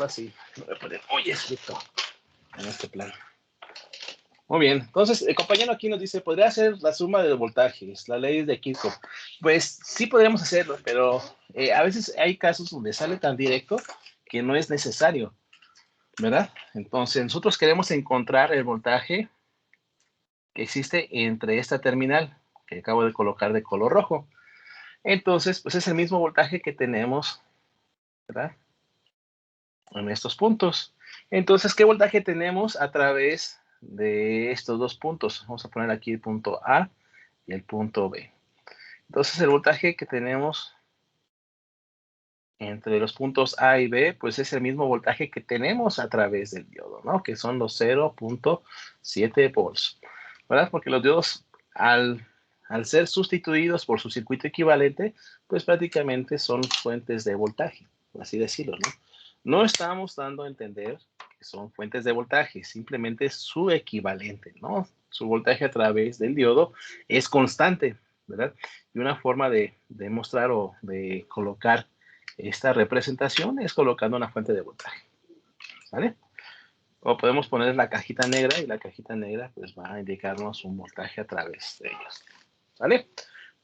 ahora sí, me voy a poner muy estricto en este plan. Muy bien, entonces el compañero aquí nos dice, ¿podría hacer la suma de voltajes, la ley de Kirchhoff? Pues sí podríamos hacerlo, pero a veces hay casos donde sale tan directo que no es necesario, ¿verdad? Entonces nosotros queremos encontrar el voltaje que existe entre esta terminal que acabo de colocar de color rojo. Entonces, pues es el mismo voltaje que tenemos, ¿verdad? En estos puntos. Entonces, ¿qué voltaje tenemos a través de estos dos puntos? Vamos a poner aquí el punto A y el punto B. Entonces, el voltaje que tenemos entre los puntos A y B, pues es el mismo voltaje que tenemos a través del diodo, ¿no? Que son los 0.7 volts, ¿verdad? Porque los diodos, al ser sustituidos por su circuito equivalente, pues prácticamente son fuentes de voltaje, por así decirlo, ¿no? No estamos dando a entender que son fuentes de voltaje, simplemente es su equivalente, ¿no? Su voltaje a través del diodo es constante, ¿verdad? Y una forma de mostrar o de colocar esta representación es colocando una fuente de voltaje, ¿vale? O podemos poner la cajita negra y la cajita negra pues va a indicarnos un voltaje a través de ellos, ¿vale?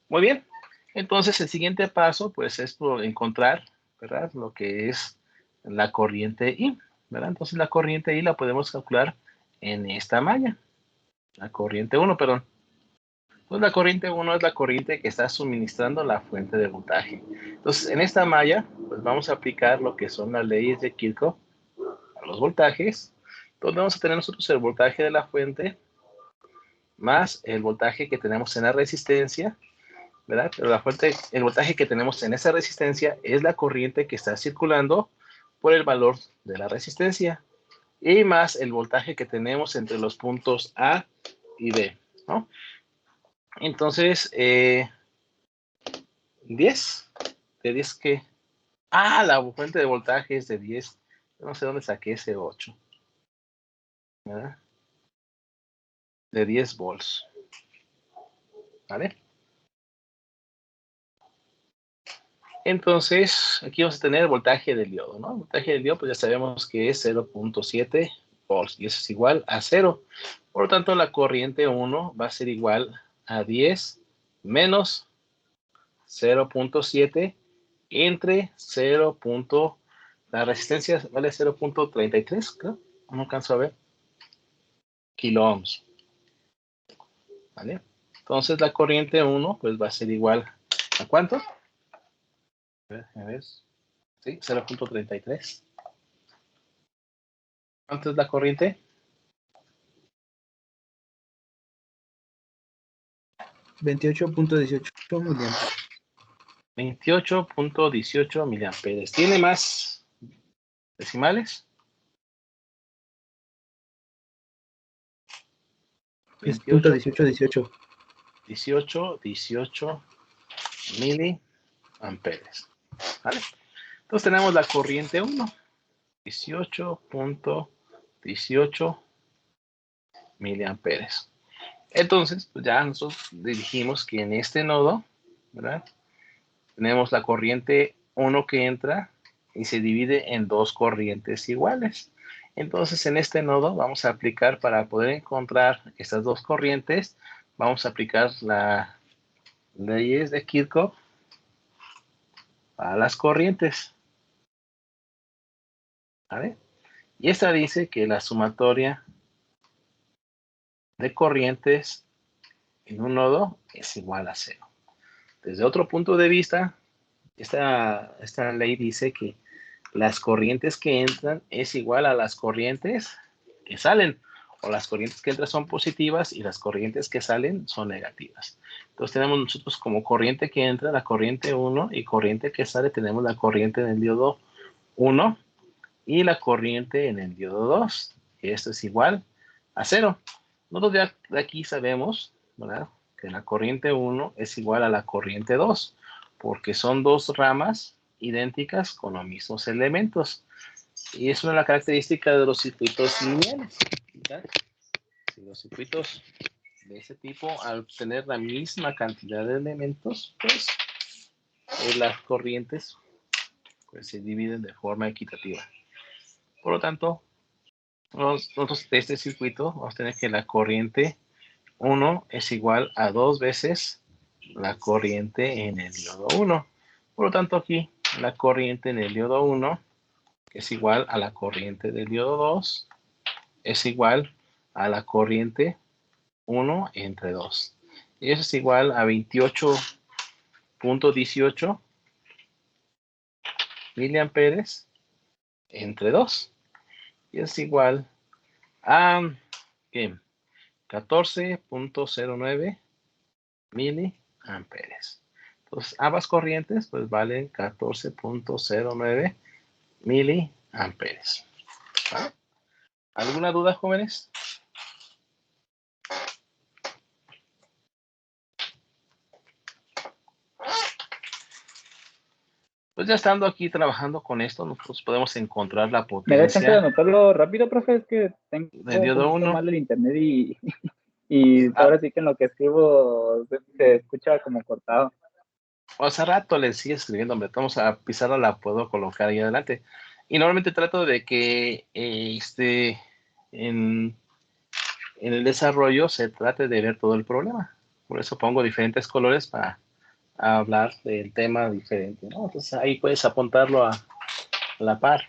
Muy bien. Entonces el siguiente paso pues es por encontrar, ¿verdad? Lo que es la corriente I, ¿verdad? Entonces la corriente I la podemos calcular en esta malla. La corriente 1, perdón. Pues la corriente 1 es la corriente que está suministrando la fuente de voltaje. Entonces, en esta malla, pues vamos a aplicar lo que son las leyes de Kirchhoff a los voltajes, donde vamos a tener nosotros el voltaje de la fuente más el voltaje que tenemos en la resistencia, ¿verdad? Pero la fuente, el voltaje que tenemos en esa resistencia es la corriente que está circulando por el valor de la resistencia y más el voltaje que tenemos entre los puntos A y B, ¿no? Entonces, 10, ¿de 10 qué? Ah, la fuente de voltaje es de 10. No sé dónde saqué ese 8. ¿Verdad? De 10 volts. ¿Vale? Entonces, aquí vamos a tener el voltaje del diodo, ¿no? El voltaje del diodo, pues ya sabemos que es 0.7 volts y eso es igual a 0. Por lo tanto, la corriente 1 va a ser igual a 10 menos 0.7 entre 0. La resistencia vale 0.33, creo. No alcanzo a ver. Kilo ohms. ¿Vale? Entonces la corriente 1 pues va a ser igual a ¿cuánto? A ver, sí, 0.33. ¿Cuánto es la corriente? 28.18 miliamperes. 28.18 miliamperes. ¿Tiene más decimales? 18.18. 18 miliamperes. ¿Vale? Entonces tenemos la corriente 1. 18.18 miliamperes. Entonces, pues ya nosotros dijimos que en este nodo, ¿verdad? Tenemos la corriente 1 que entra y se divide en dos corrientes iguales. Entonces, en este nodo vamos a aplicar, para poder encontrar estas dos corrientes, vamos a aplicar las leyes de Kirchhoff a las corrientes. ¿Vale? Y esta dice que la sumatoria de corrientes en un nodo es igual a 0. Desde otro punto de vista, esta ley dice que las corrientes que entran es igual a las corrientes que salen, o las corrientes que entran son positivas y las corrientes que salen son negativas. Entonces tenemos nosotros como corriente que entra la corriente 1 y corriente que sale tenemos la corriente en el diodo 1 y la corriente en el diodo 2. Y esto es igual a 0. Nosotros ya de aquí sabemos, ¿verdad?, que la corriente 1 es igual a la corriente 2, porque son dos ramas idénticas con los mismos elementos. Y es una característica de los circuitos lineales, ¿verdad? Si los circuitos de ese tipo, al tener la misma cantidad de elementos, pues las corrientes pues, se dividen de forma equitativa. Por lo tanto, nosotros de este circuito vamos a tener que la corriente 1 es igual a 2 veces la corriente en el diodo 1. Por lo tanto, aquí la corriente en el diodo 1 es igual a la corriente del diodo 2, es igual a la corriente 1 entre 2. Y eso es igual a 28.18 miliamperes entre 2. Y es igual a 14.09 miliamperes. Entonces, ambas corrientes pues valen 14.09 miliamperes. ¿Vale? ¿Alguna duda, jóvenes? Pues ya estando aquí trabajando con esto, nosotros podemos encontrar la ¿Me da chance de potencia anotarlo rápido, profe? Es que tengo del un diodo poquito 1. mal el internet y ahora sí que en lo que escribo se escucha como cortado. Hace rato les sigue escribiendo, hombre. Vamos a pizarra, la puedo colocar ahí adelante. Y normalmente trato de que en el desarrollo se trate de ver todo el problema. Por eso pongo diferentes colores para hablar del tema diferente, ¿no? Entonces ahí puedes apuntarlo a la par,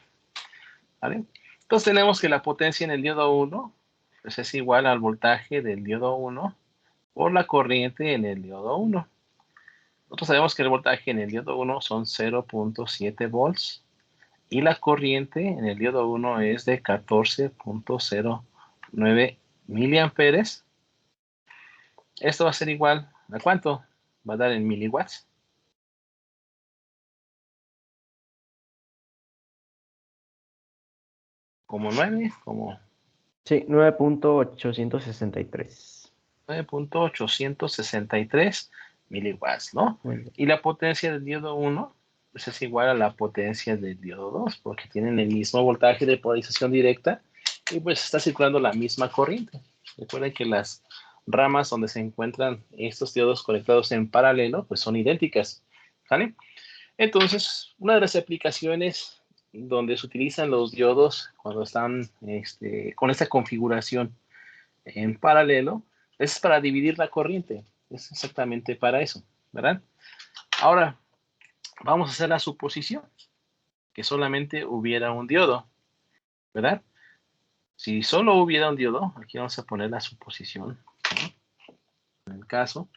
¿vale? Entonces tenemos que la potencia en el diodo 1 pues es igual al voltaje del diodo 1 por la corriente en el diodo 1. Nosotros sabemos que el voltaje en el diodo 1 son 0.7 volts y la corriente en el diodo 1 es de 14.09 miliamperes. Esto va a ser igual a ¿cuánto? Va a dar en miliwatts. Como 9, como Sí, 9.863. 9.863 miliwatts, ¿no? Bueno, Y la potencia del diodo 1 pues es igual a la potencia del diodo 2, porque tienen el mismo voltaje de polarización directa y pues está circulando la misma corriente. Recuerden que las ramas donde se encuentran estos diodos conectados en paralelo pues son idénticas, ¿vale? Entonces, una de las aplicaciones donde se utilizan los diodos cuando están con esta configuración en paralelo es para dividir la corriente. Es exactamente para eso, ¿verdad? Ahora, vamos a hacer la suposición que solamente hubiera un diodo, ¿verdad? Si solo hubiera un diodo, aquí vamos a poner la suposición, ¿no? En el caso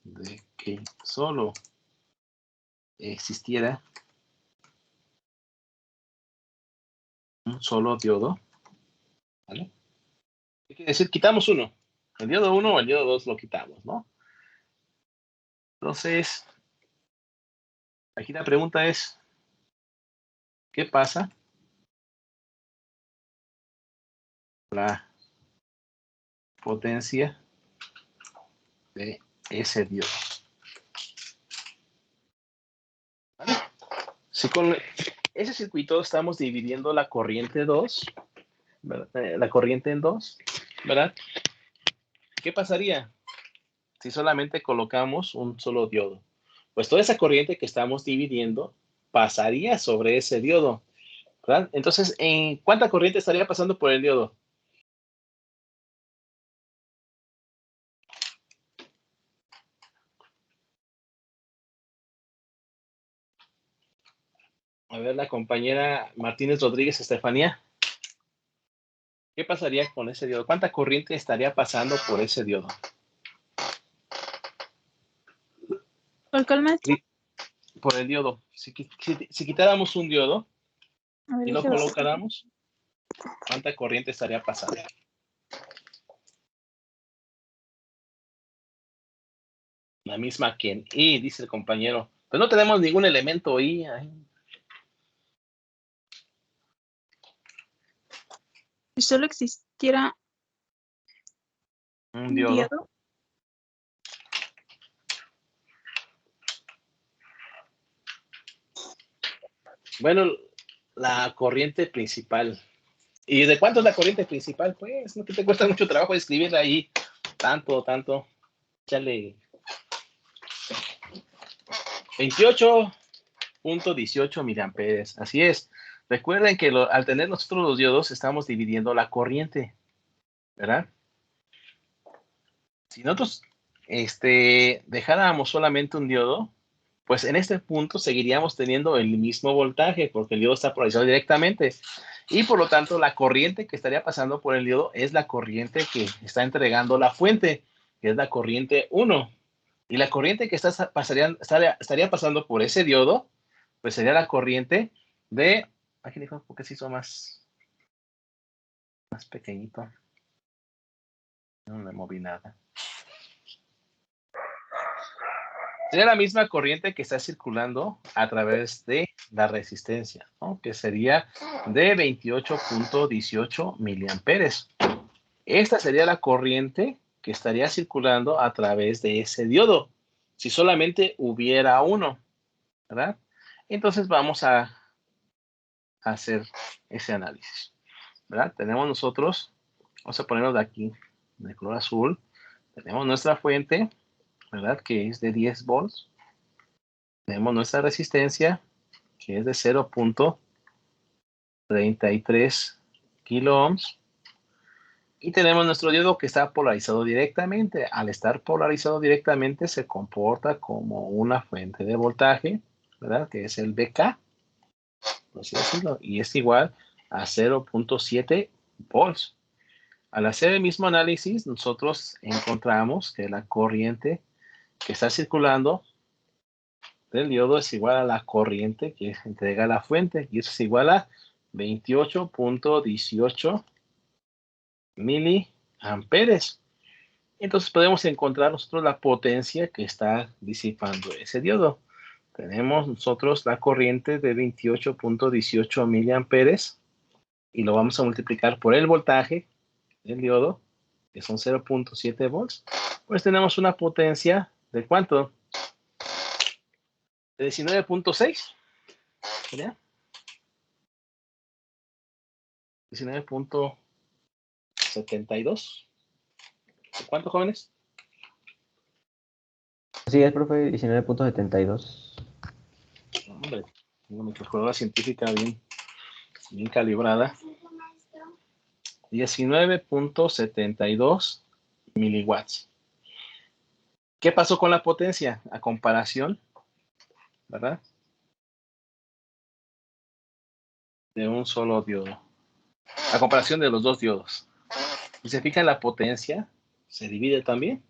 de que solo existiera un solo diodo, ¿vale? Hay que decir, quitamos uno. El diodo 1 o el diodo 2 lo quitamos, ¿no? Entonces, aquí la pregunta es, ¿qué pasa? La potencia de ese diodo. ¿Vale? Si con ese circuito estamos dividiendo la corriente 2, la corriente en 2, ¿verdad? ¿Qué pasaría si solamente colocamos un solo diodo? Pues toda esa corriente que estamos dividiendo pasaría sobre ese diodo, ¿verdad? Entonces, ¿en cuánta corriente estaría pasando por el diodo? A ver, la compañera Martínez Rodríguez Estefanía, ¿qué pasaría con ese diodo? ¿Cuánta corriente estaría pasando por ese diodo? ¿Por cuál, maestro? Por el diodo. Si quitáramos un diodo A ver, y lo déjame ver. colocáramos, ¿cuánta corriente estaría pasando? La misma que en I, dice el compañero. Pues no tenemos ningún elemento I. Si solo existiera Un un diodo. diodo, Bueno, la corriente principal. ¿Y de cuánto es la corriente principal? Pues, no que te cuesta mucho trabajo escribir ahí tanto. Échale. 28.18 miliamperes. Así es. Recuerden que al tener nosotros los diodos, estamos dividiendo la corriente, ¿verdad? Si nosotros dejáramos solamente un diodo, pues en este punto seguiríamos teniendo el mismo voltaje, porque el diodo está polarizado directamente. Y por lo tanto, la corriente que estaría pasando por el diodo es la corriente que está entregando la fuente, que es la corriente 1. Y la corriente que estaría pasando por ese diodo, pues sería la corriente de... Aquí dijo, porque se hizo más pequeñito. No le moví nada. Sería la misma corriente que está circulando a través de la resistencia, ¿no? Que sería de 28.18 miliamperes. Esta sería la corriente que estaría circulando a través de ese diodo, si solamente hubiera uno, ¿verdad? Entonces vamos a hacer ese análisis, ¿verdad? Tenemos nosotros, vamos a ponerlo de aquí, de color azul, tenemos nuestra fuente, ¿verdad? Que es de 10 volts. Tenemos nuestra resistencia, que es de 0.33 kilo ohms. Y tenemos nuestro diodo que está polarizado directamente. Al estar polarizado directamente, se comporta como una fuente de voltaje, ¿verdad? Que es el BK, por así decirlo, y es igual a 0.7 volts. Al hacer el mismo análisis, nosotros encontramos que la corriente que está circulando del diodo es igual a la corriente que entrega la fuente, y eso es igual a 28.18 miliamperes. Entonces podemos encontrar nosotros la potencia que está disipando ese diodo. Tenemos nosotros la corriente de 28.18 miliamperes y lo vamos a multiplicar por el voltaje del diodo, que son 0.7 volts. Pues tenemos una potencia de ¿cuánto? De 19.6. ¿Sería? 19.72. ¿Cuánto, jóvenes? Sí, es, profe, 19.72. Hombre, tengo mi calculadora científica bien calibrada. 19.72 miliwatts. ¿Qué pasó con la potencia? A comparación, ¿verdad? De un solo diodo. A comparación de los dos diodos. Si se fijan, la potencia se divide también.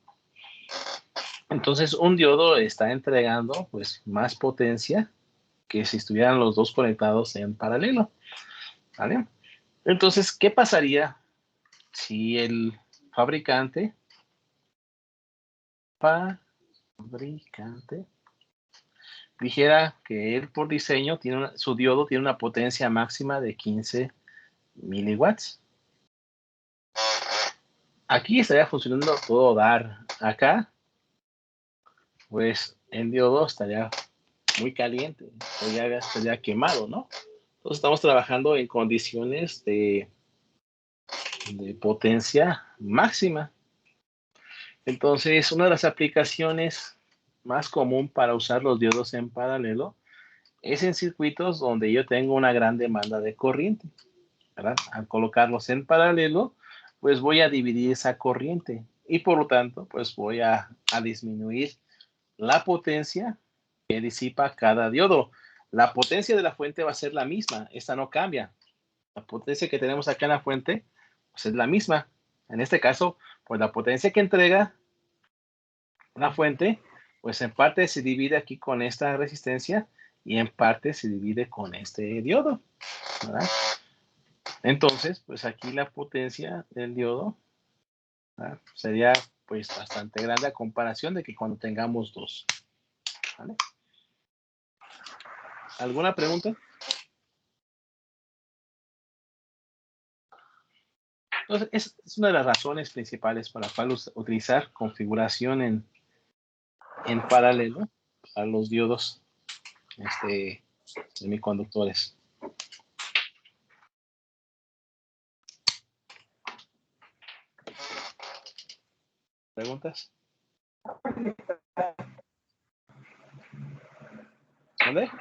Entonces, un diodo está entregando pues más potencia que si estuvieran los dos conectados en paralelo, ¿vale? Entonces, ¿qué pasaría si el fabricante dijera que él por diseño su diodo tiene una potencia máxima de 15 miliwatts? Aquí estaría funcionando todo dar. Acá, pues el diodo estaría muy caliente, o ya estaría quemado, ¿no? Entonces estamos trabajando en condiciones de potencia máxima. Entonces, una de las aplicaciones más común para usar los diodos en paralelo es en circuitos donde yo tengo una gran demanda de corriente, ¿verdad? Al colocarlos en paralelo, pues voy a dividir esa corriente y por lo tanto, pues voy a disminuir la potencia que disipa cada diodo. La potencia de la fuente va a ser la misma, esta no cambia. La potencia que tenemos acá en la fuente, pues es la misma. En este caso, pues la potencia que entrega la fuente, pues en parte se divide aquí con esta resistencia y en parte se divide con este diodo, ¿verdad? Entonces, pues aquí la potencia del diodo, ¿verdad? Sería pues bastante grande a comparación de que cuando tengamos dos, ¿vale? ¿Alguna pregunta? Entonces, es una de las razones principales para la cual utilizar configuración en paralelo a los diodos semiconductores. ¿Preguntas? ¿Mande?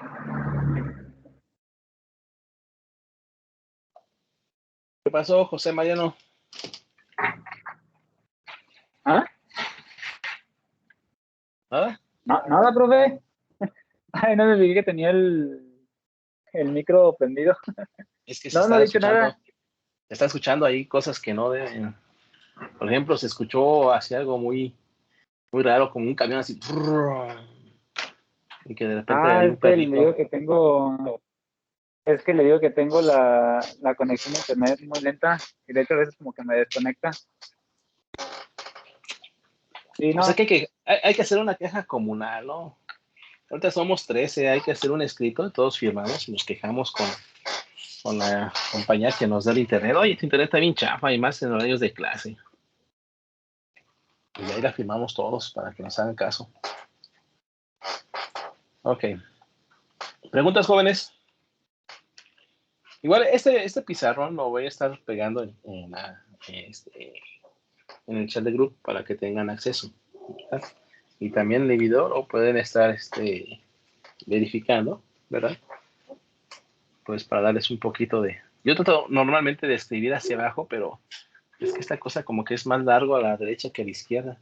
¿Qué pasó, José Mariano? ¿Ah? ¿Nada? Nada, profe. Ay, no me fijé que tenía el micro prendido. Es que se No, no está he dicho nada. escuchando ahí cosas que no deben. Por ejemplo, se escuchó así algo muy, muy raro, como un camión así. Y que de repente Ah, hay un es que le perrito. digo que tengo, la conexión a internet muy lenta y de hecho a veces como que me desconecta. Sí, O sea no, que hay que hacer una queja comunal, ¿no? Ahorita somos 13, hay que hacer un escrito, todos firmamos y nos quejamos con la compañía que nos da el internet. Oye, tu internet está bien chafa y más en horarios de clase. Y ahí la firmamos todos para que nos hagan caso. Ok. ¿Preguntas, jóvenes? Igual, este pizarrón lo voy a estar pegando en el chat de grupo para que tengan acceso, ¿verdad? Y también el inhibidor o pueden estar verificando, ¿verdad? Pues para darles un poquito de... Yo trato normalmente de escribir hacia abajo, pero es que esta cosa como que es más largo a la derecha que a la izquierda.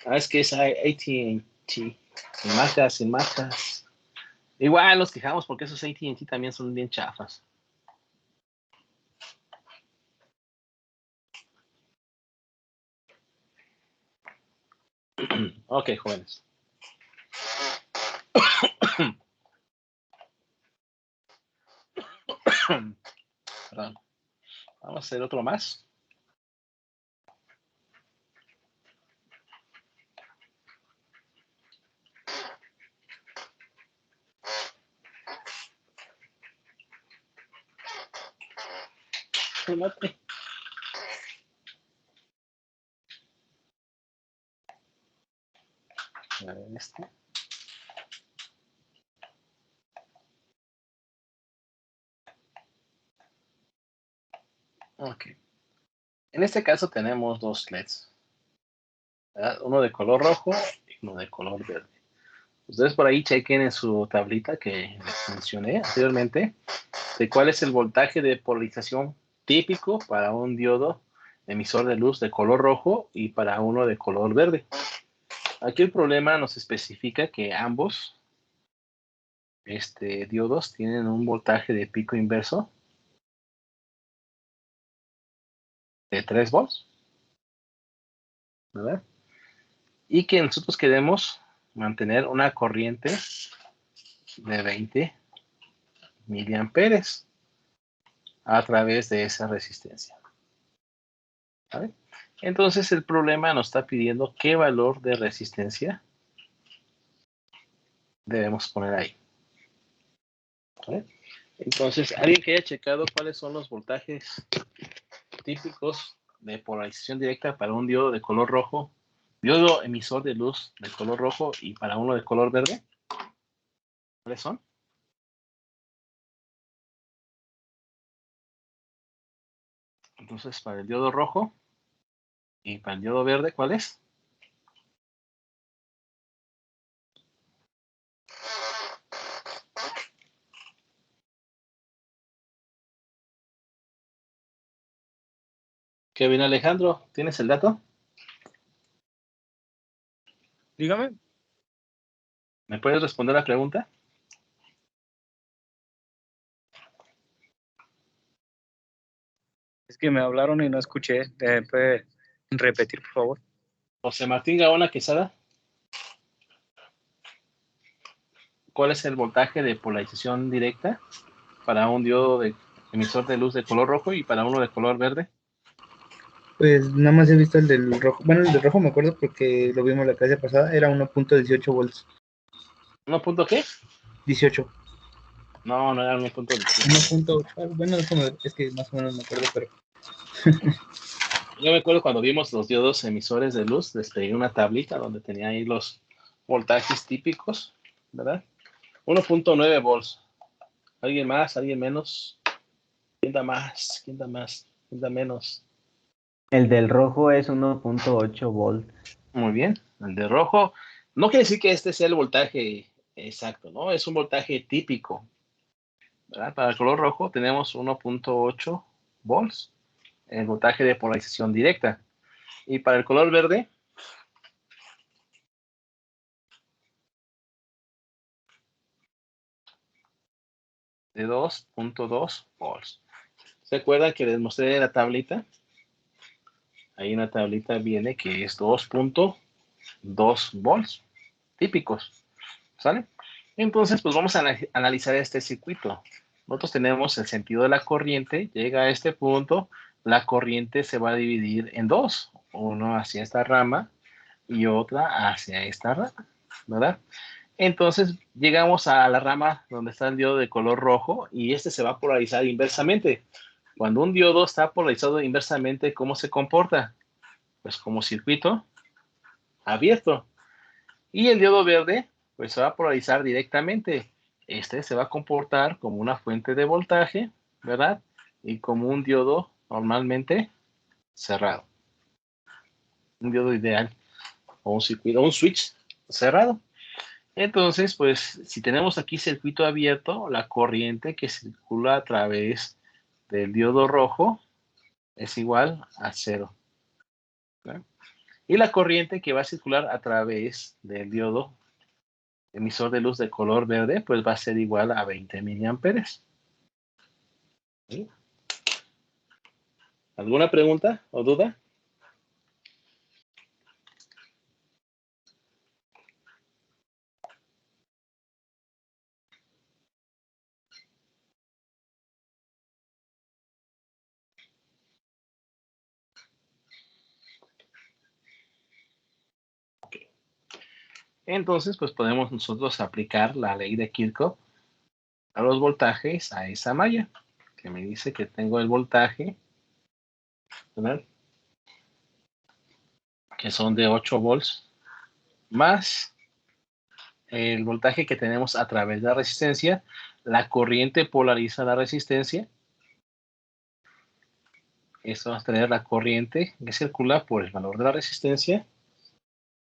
Es que es AT&T. Sin marcas, sin marcas. Igual nos quejamos porque esos AT&T también son bien chafas. Ok, jóvenes. Perdón. Vamos a hacer otro más. A ver, Ok. En este caso tenemos dos LEDs, ¿verdad? Uno de color rojo y uno de color verde. Ustedes por ahí chequen en su tablita que les mencioné anteriormente de cuál es el voltaje de polarización típico para un diodo emisor de luz de color rojo y para uno de color verde. Aquí el problema nos especifica que ambos diodos tienen un voltaje de pico inverso de 3 volts, ¿verdad? Y que nosotros queremos mantener una corriente de 20 miliamperes a través de esa resistencia. ¿Vale? Entonces el problema nos está pidiendo qué valor de resistencia debemos poner ahí. ¿Vale? Entonces, alguien que haya checado cuáles son los voltajes típicos de polarización directa para un diodo de color rojo, diodo emisor de luz de color rojo y para uno de color verde, ¿cuáles son? Entonces, para el diodo rojo y para el diodo verde, ¿cuál es? Kevin Alejandro, ¿tienes el dato? Dígame. ¿Me puedes responder la pregunta? Es que me hablaron y no escuché. ¿Puede repetir, por favor? José Martín Gaona Quesada, ¿cuál es el voltaje de polarización directa para un diodo de emisor de luz de color rojo y para uno de color verde? Pues nada más he visto el del rojo. Bueno, el del rojo me acuerdo porque lo vimos la clase pasada, era 1.18 volts. ¿1 punto qué? 18. No, no era 1.18. 1.8. Bueno, es que más o menos me acuerdo, pero. Yo me acuerdo cuando vimos los diodos emisores de luz, les pegué una tablita donde tenía ahí los voltajes típicos, ¿verdad? 1.9 volts. ¿Alguien más? ¿Alguien menos? ¿Quién da más? ¿Quién da más? ¿Quién da menos? El del rojo es 1.8 volts. Muy bien. El de rojo. No quiere decir que este sea el voltaje Exacto, ¿no? Es un voltaje típico, ¿verdad? Para el color rojo tenemos 1.8 volts, el voltaje de polarización directa. Y para el color verde, de 2.2 volts. ¿Se acuerdan que les mostré la tablita? Ahí en la tablita viene que es 2.2 volts típicos, ¿sale? Entonces, pues vamos a analizar este circuito. Nosotros tenemos el sentido de la corriente, llega a este punto, la corriente se va a dividir en dos, uno hacia esta rama y otra hacia esta rama, ¿verdad? Entonces llegamos a la rama donde está el diodo de color rojo y este se va a polarizar inversamente. Cuando un diodo está polarizado inversamente, ¿cómo se comporta? Pues como circuito abierto. Y el diodo verde, pues se va a polarizar directamente. Este se va a comportar como una fuente de voltaje, ¿verdad? Y como un diodo normalmente cerrado. Un diodo ideal o un circuito, un switch cerrado. Entonces, pues, si tenemos aquí circuito abierto, la corriente que circula a través del diodo rojo es igual a 0. ¿Verdad? Y la corriente que va a circular a través del diodo emisor de luz de color verde, pues va a ser igual a 20 miliamperes. ¿Sí? ¿Alguna pregunta o duda? Entonces, pues podemos nosotros aplicar la ley de Kirchhoff a los voltajes a esa malla, que me dice que tengo el voltaje, ¿verdad? Que son de 8 volts, más el voltaje que tenemos a través de la resistencia. La corriente polariza la resistencia. Esto va a tener la corriente que circula por el valor de la resistencia.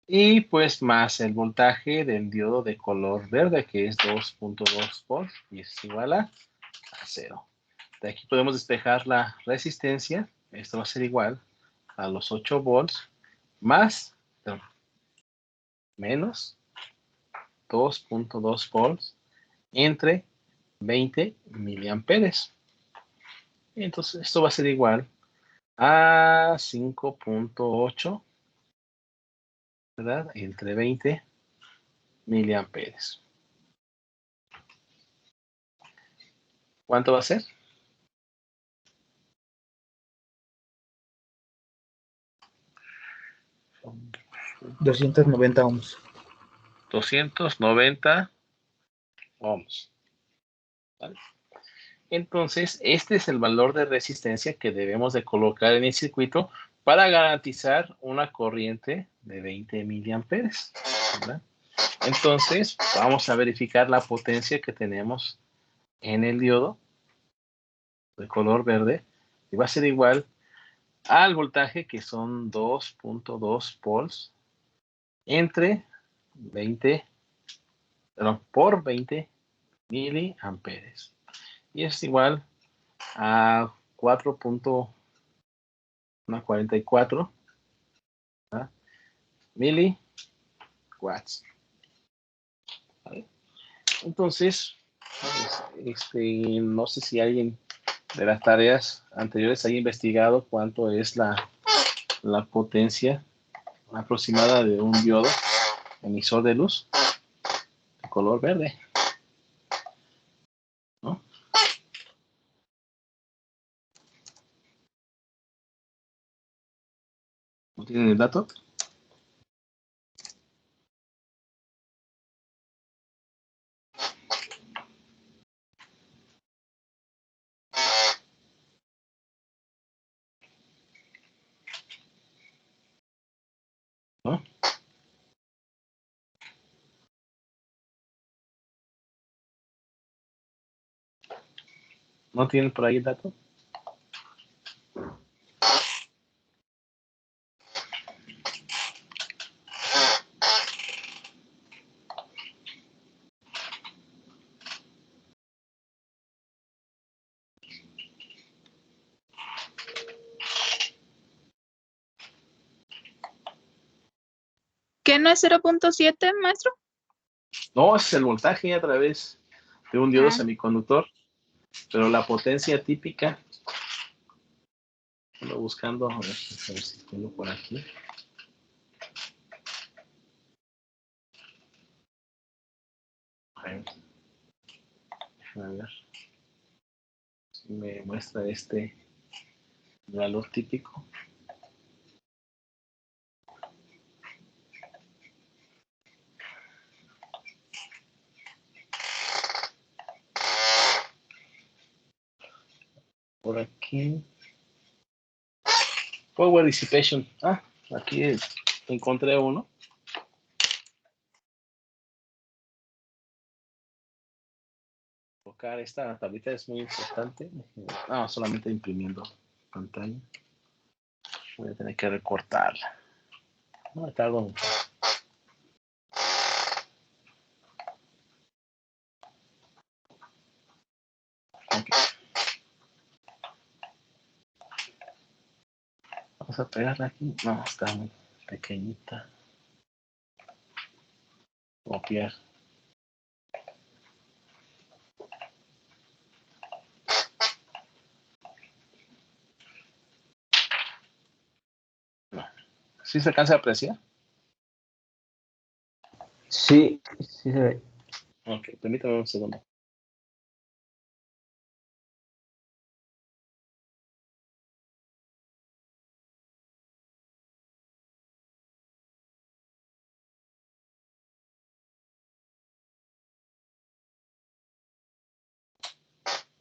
Y pues más el voltaje del diodo de color verde, que es 2.2 volts, y es igual a 0. De aquí podemos despejar la resistencia. Esto va a ser igual a los 8 volts más, no, menos 2.2 volts entre 20 miliamperes. Entonces esto va a ser igual a 5.8, ¿verdad? Entre 20 miliamperes. ¿Cuánto va a ser? 290 ohms. 290 ohms. ¿Vale? Entonces, este es el valor de resistencia que debemos de colocar en el circuito para garantizar una corriente de 20 miliamperes, ¿verdad? Entonces, vamos a verificar la potencia que tenemos en el diodo de color verde y va a ser igual al voltaje que son 2.2 volts entre 20, perdón, por 20 miliamperes. Y es igual a 4.44 miliwatts. ¿Vale? Entonces, no sé si alguien de las tareas anteriores haya investigado cuánto es la potencia aproximada de un diodo emisor de luz de color verde, ¿no? ¿No tienen el dato? ¿No? ¿No tienen por ahí el dato? ¿Qué no es 0.7, maestro? No, ese es el voltaje a través de un diodo Ah. semiconductor, pero la potencia típica, ando buscando, a ver si tengo por aquí. A ver si me muestra este valor típico. Por aquí. Power dissipation. Ah, aquí encontré uno. Colocar esta tablita es muy importante. No, solamente imprimiendo pantalla. Voy a tener que recortarla. No, tardo mucho. Okay. Vamos a pegarla aquí. No, está muy pequeñita. Copiar. No. ¿Sí se alcanza a apreciar? Sí, sí se ve. Ok, permítame un segundo.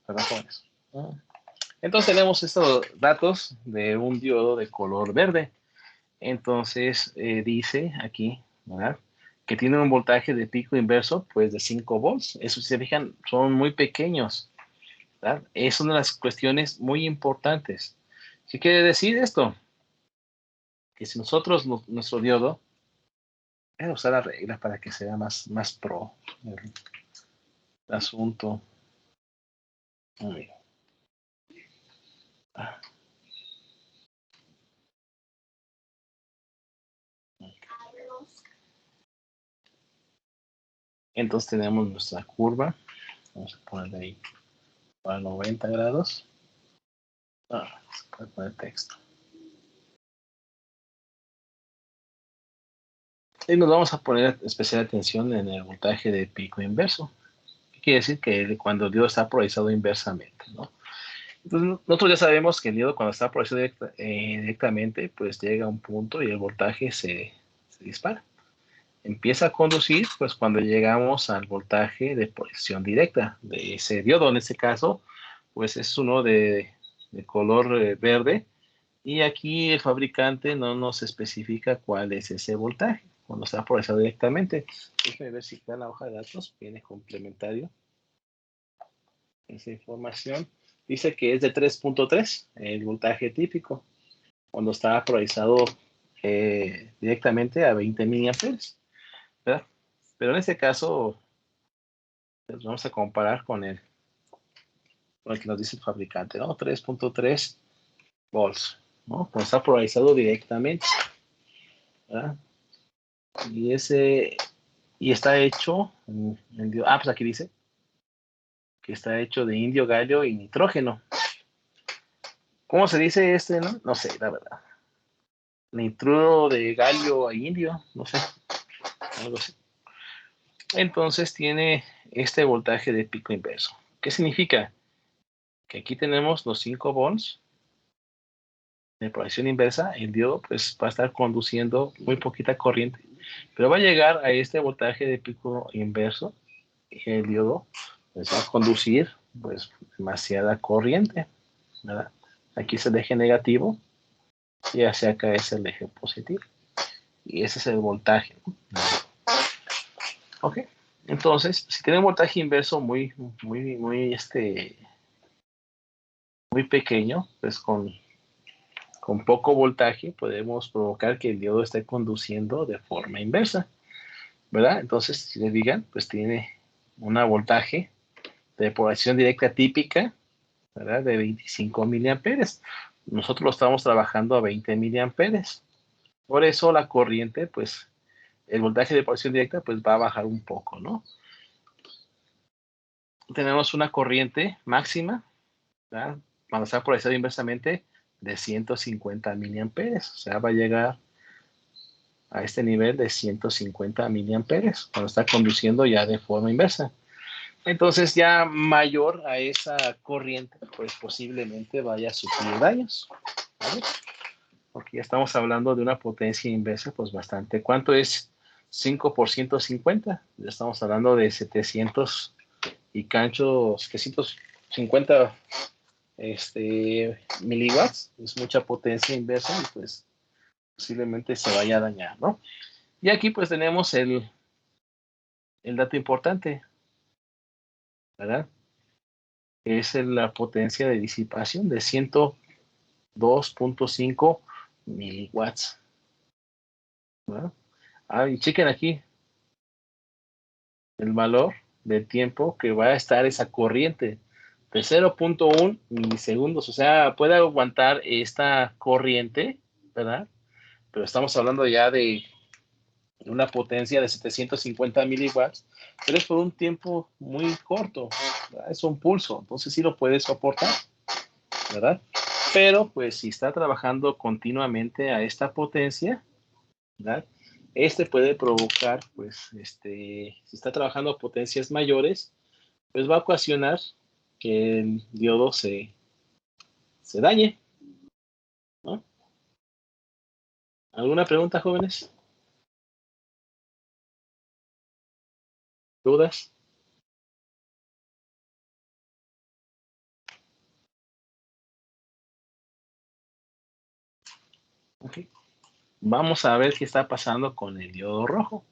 Perdón, jóvenes. Entonces tenemos estos datos de un diodo de color verde. Entonces dice aquí, ¿verdad?, que tiene un voltaje de pico inverso pues de 5 volts. Eso, si se fijan, son muy pequeños, ¿verdad? Es una de las cuestiones muy importantes. ¿Qué quiere decir esto? Que si nosotros, nuestro diodo, voy a usar la regla para que sea más pro el asunto. Muy bien. Ah. Entonces tenemos nuestra curva. Vamos a ponerle ahí para 90 grados. Se puede poner texto. Y nos vamos a poner especial atención en el voltaje de pico inverso. ¿Qué quiere decir? Que cuando el diodo está polarizado inversamente, ¿no? Entonces, nosotros ya sabemos que el diodo cuando está polarizado directamente, pues llega a un punto y el voltaje se dispara. Empieza a conducir, pues cuando llegamos al voltaje de polarización directa de ese diodo. En este caso, pues es uno de color verde. Y aquí el fabricante no nos especifica cuál es ese voltaje cuando está polarizado directamente. Déjenme ver si acá en la hoja de datos viene complementario esa información. Dice que es de 3.3, el voltaje típico, cuando está polarizado directamente a 20 miliamperes, ¿verdad? Pero en este caso, pues vamos a comparar con el que nos dice el fabricante, ¿no? 3.3 volts, ¿no? Cuando está polarizado directamente, ¿verdad? Y está hecho, pues aquí dice que está hecho de indio, galio y nitrógeno. ¿Cómo se dice este, no? No sé, la verdad. Nitruro de galio a indio, no sé, algo así. Entonces tiene este voltaje de pico inverso. ¿Qué significa? Que aquí tenemos los 5 volts de polarización inversa. El diodo pues va a estar conduciendo muy poquita corriente, pero va a llegar a este voltaje de pico inverso y el diodo pues va a conducir pues demasiada corriente, ¿verdad? Aquí es el eje negativo y hacia acá es el eje positivo. Y ese es el voltaje, ¿no? Ok. Entonces, si tiene un voltaje inverso muy pequeño, pues con poco voltaje podemos provocar que el diodo esté conduciendo de forma inversa, ¿verdad? Entonces, si le digan, pues tiene un voltaje de polarización directa típica, ¿verdad?, de 25 miliamperes. Nosotros lo estamos trabajando a 20 miliamperes. Por eso la corriente, pues, el voltaje de polaridad directa pues va a bajar un poco, ¿no? Tenemos una corriente máxima, ¿verdad? Cuando está polarizado inversamente de 150 miliamperes, o sea, va a llegar a este nivel de 150 miliamperes cuando está conduciendo ya de forma inversa. Entonces ya mayor a esa corriente, pues posiblemente vaya a sufrir daños, ¿vale? Porque ya estamos hablando de una potencia inversa, pues bastante. ¿Cuánto es 5 por 150? Ya estamos hablando de 700 y cancho, 750 miliwatts. Es mucha potencia inversa y pues posiblemente se vaya a dañar, ¿no? Y aquí pues tenemos el dato importante, ¿verdad? Es la potencia de disipación de 102.5 miliwatts, ¿verdad? Y chequen aquí el valor del tiempo que va a estar esa corriente de 0.1 milisegundos. O sea, puede aguantar esta corriente, ¿verdad? Pero estamos hablando ya de una potencia de 750 miliwatts, pero es por un tiempo muy corto, ¿verdad? Es un pulso, entonces sí lo puede soportar, ¿verdad? Pero pues si está trabajando continuamente a esta potencia, ¿verdad? Puede provocar, pues, si está trabajando a potencias mayores, pues va a ocasionar que el diodo se dañe, ¿no? ¿Alguna pregunta, jóvenes? ¿Dudas? Ok. Vamos a ver qué está pasando con el diodo rojo.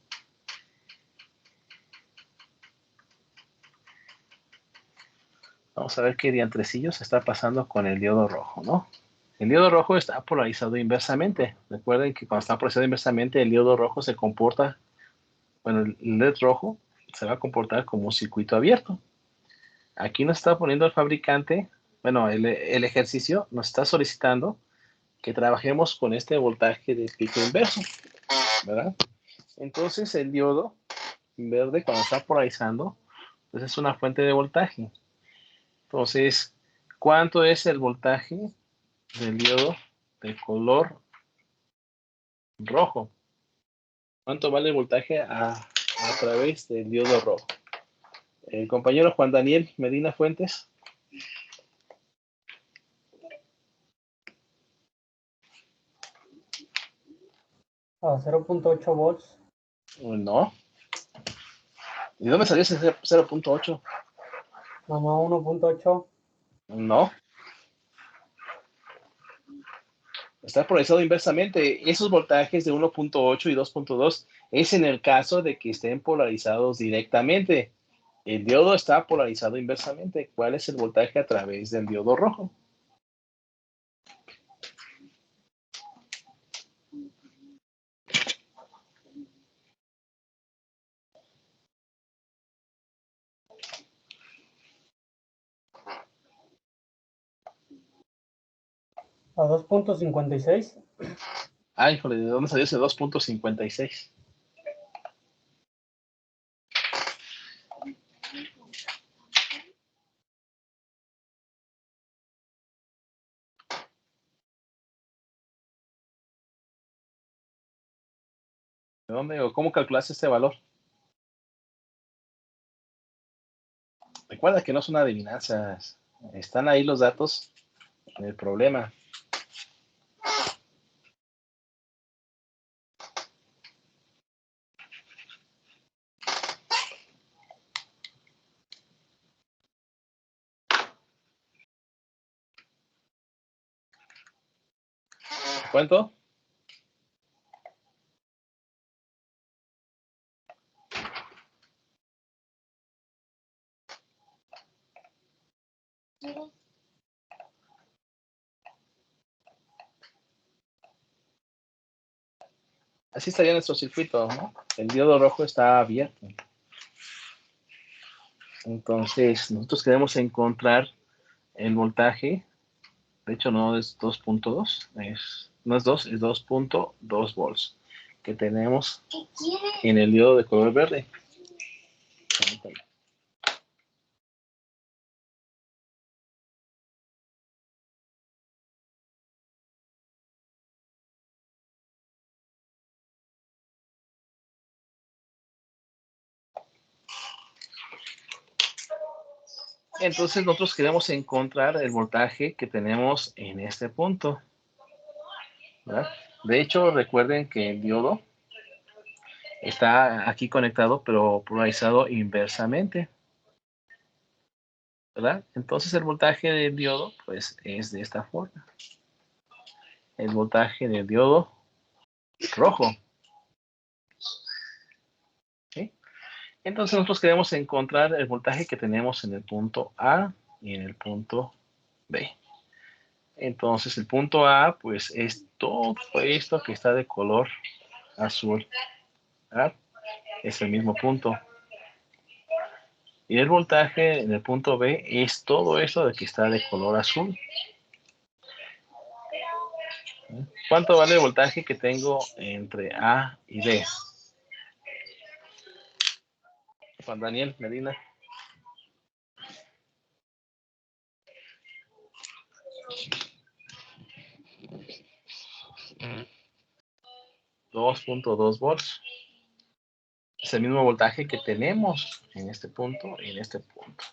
Vamos a ver qué diantrecillos está pasando con el diodo rojo, ¿no? El diodo rojo está polarizado inversamente. Recuerden que cuando está polarizado inversamente, el diodo rojo se comporta, bueno, el LED rojo se va a comportar como un circuito abierto. Aquí nos está poniendo el fabricante, bueno, el ejercicio nos está solicitando que trabajemos con este voltaje de pico inverso, ¿verdad? Entonces el diodo verde cuando está polarizando, pues es una fuente de voltaje. Entonces, ¿cuánto es el voltaje del diodo de color rojo? ¿Cuánto vale el voltaje a través del diodo rojo? El compañero Juan Daniel Medina Fuentes. 0.8 volts. No. ¿Y dónde salió ese 0.8? No, 1.8. No. Está polarizado inversamente. Esos voltajes de 1.8 y 2.2 es en el caso de que estén polarizados directamente. El diodo está polarizado inversamente. ¿Cuál es el voltaje a través del diodo rojo? A 2.56. Ay, híjole, ¿de dónde salió ese 2.56? ¿De dónde o cómo calculaste este valor? Recuerda que no son adivinanzas. Están ahí los datos en el problema. ¿Cuánto? Así estaría nuestro circuito, ¿no? El diodo rojo está abierto. Entonces, nosotros queremos encontrar el voltaje. De hecho, no es 2.2, no es 2, es 2.2 volts. que tenemos en el diodo de color verde. Entonces nosotros queremos encontrar el voltaje que tenemos en este punto, ¿verdad? De hecho, recuerden que el diodo está aquí conectado, pero polarizado inversamente, ¿verdad? Entonces el voltaje del diodo, pues, es de esta forma. El voltaje del diodo rojo. ¿Sí? Entonces nosotros queremos encontrar el voltaje que tenemos en el punto A y en el punto B. Entonces el punto A, pues, es todo esto que está de color azul, ¿verdad? Es el mismo punto. Y el voltaje en el punto B es todo eso de que está de color azul. ¿Cuánto vale el voltaje que tengo entre A y B? Juan Daniel Medina. $2.2 volts. Es el mismo voltaje que tenemos en este punto y en este punto.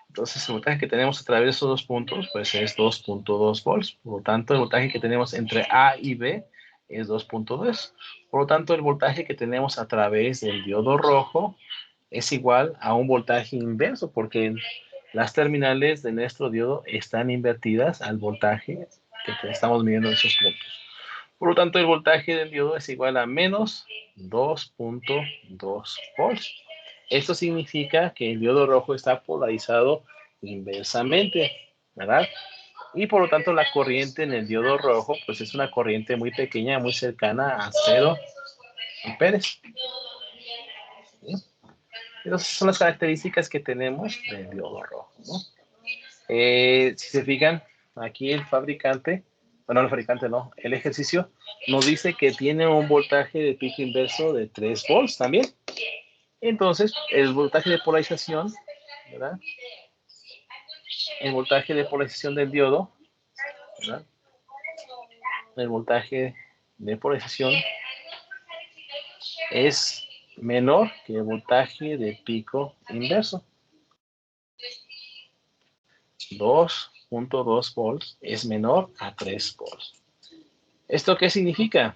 Entonces, el voltaje que tenemos a través de esos dos puntos, pues es 2.2 volts. Por lo tanto, el voltaje que tenemos entre A y B es 2.2. Por lo tanto, el voltaje que tenemos a través del diodo rojo es igual a un voltaje inverso, porque las terminales de nuestro diodo están invertidas al voltaje que estamos midiendo en esos puntos. Por lo tanto, el voltaje del diodo es igual a menos 2.2 volts. Esto significa que el diodo rojo está polarizado inversamente, ¿verdad? Y por lo tanto, la corriente en el diodo rojo, pues es una corriente muy pequeña, muy cercana a 0 amperes. ¿Sí? Esas son las características que tenemos del diodo rojo, ¿no? Si se fijan, aquí el fabricante, bueno, el fabricante no, el ejercicio nos dice que tiene un voltaje de pico inverso de 3 volts también. Entonces, el voltaje de polarización, ¿verdad? El voltaje de polarización del diodo, ¿verdad? El voltaje de polarización es menor que el voltaje de pico inverso. 2.2 volts es menor a 3 volts. ¿Esto qué significa?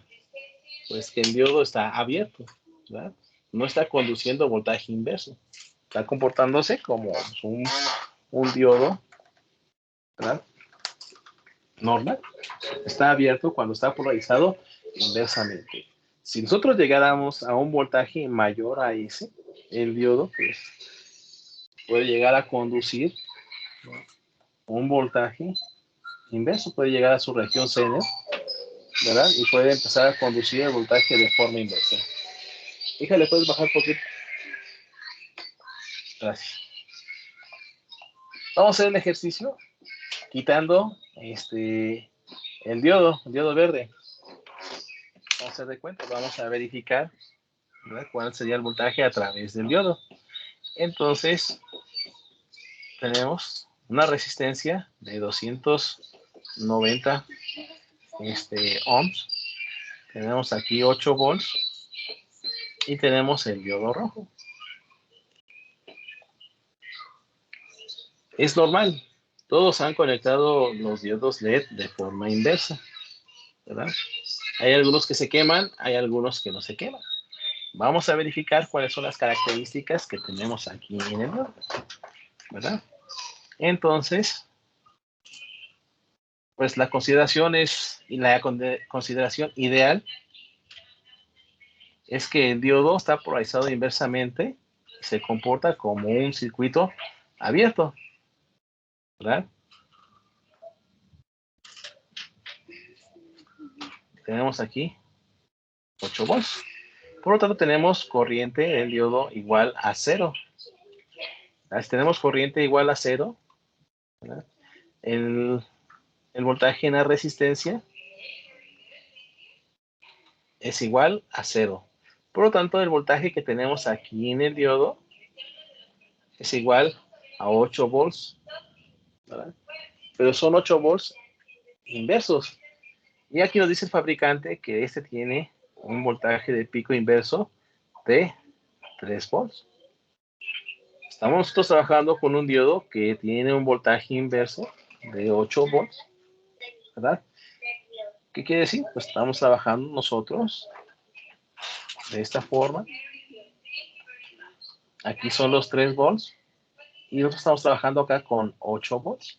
Pues que el diodo está abierto, ¿verdad? No está conduciendo voltaje inverso. Está comportándose como un diodo, ¿verdad? Normal. Está abierto cuando está polarizado inversamente. Si nosotros llegáramos a un voltaje mayor a ese, el diodo pues, puede llegar a conducir, ¿no?, un voltaje inverso, puede llegar a su región Zener, ¿verdad? Y puede empezar a conducir el voltaje de forma inversa. Híjale, ¿puedes bajar un poquito? Gracias. Vamos a hacer el ejercicio quitando el diodo verde. Vamos a hacer de cuenta, vamos a verificar, ¿verdad?, cuál sería el voltaje a través del diodo. Entonces, tenemos una resistencia de 290 ohms. Tenemos aquí 8 volts y tenemos el diodo rojo. Es normal. Todos han conectado los diodos LED de forma inversa, ¿verdad? Hay algunos que se queman, hay algunos que no se queman. Vamos a verificar cuáles son las características que tenemos aquí en el diodo, ¿verdad? Entonces, pues la consideración ideal es que el diodo está polarizado inversamente y se comporta como un circuito abierto, ¿verdad? Tenemos aquí 8 volts. Por lo tanto, tenemos corriente del diodo igual a 0. Si tenemos corriente igual a 0, ¿verdad?, el voltaje en la resistencia es igual a 0. Por lo tanto, el voltaje que tenemos aquí en el diodo es igual a 8 volts, ¿verdad? Pero son 8 volts inversos. Y aquí nos dice el fabricante que este tiene un voltaje de pico inverso de 3 volts. Estamos nosotros trabajando con un diodo que tiene un voltaje inverso de 8 volts, ¿verdad? ¿Qué quiere decir? Pues estamos trabajando nosotros de esta forma. Aquí son los 3 volts y nosotros estamos trabajando acá con 8 volts.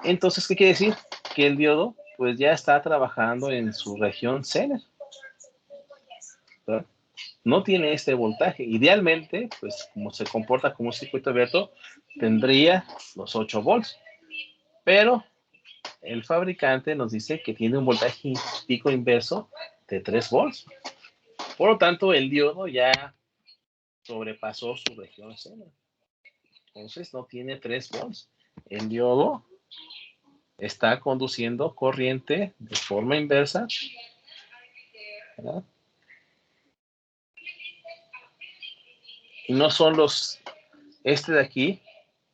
Entonces, ¿qué quiere decir? Que el diodo pues ya está trabajando en su región Zener, ¿verdad? No tiene este voltaje. Idealmente, pues como se comporta como un circuito abierto, tendría los 8 volts. Pero el fabricante nos dice que tiene un voltaje pico inverso de 3 volts. Por lo tanto, el diodo ya sobrepasó su región Zener. Entonces, no tiene 3 volts. El diodo está conduciendo corriente de forma inversa, ¿verdad? Y no son este de aquí,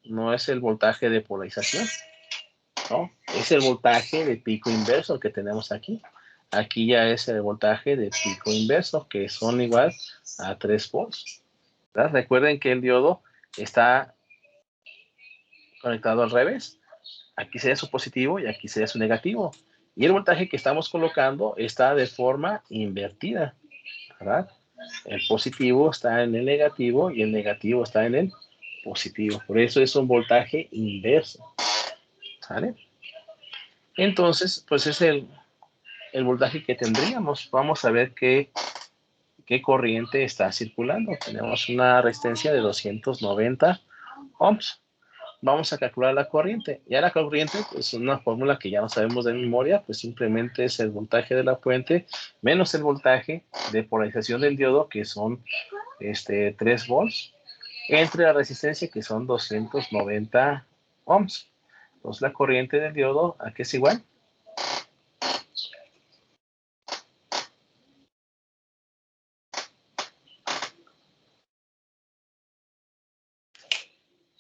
no es el voltaje de polarización, ¿no? Es el voltaje de pico inverso que tenemos aquí. Aquí ya es el voltaje de pico inverso, que son igual a 3 volts, ¿verdad? Recuerden que el diodo está conectado al revés. Aquí sería su positivo y aquí sería su negativo. Y el voltaje que estamos colocando está de forma invertida, ¿verdad? El positivo está en el negativo y el negativo está en el positivo. Por eso es un voltaje inverso, ¿sale? Entonces, pues es el voltaje que tendríamos. Vamos a ver qué corriente está circulando. Tenemos una resistencia de 290 ohms. Vamos a calcular la corriente. Ya la corriente, pues una fórmula que ya no sabemos de memoria, pues simplemente es el voltaje de la fuente menos el voltaje de polarización del diodo, que son 3 volts, entre la resistencia, que son 290 ohms. Entonces la corriente del diodo, ¿a qué es igual?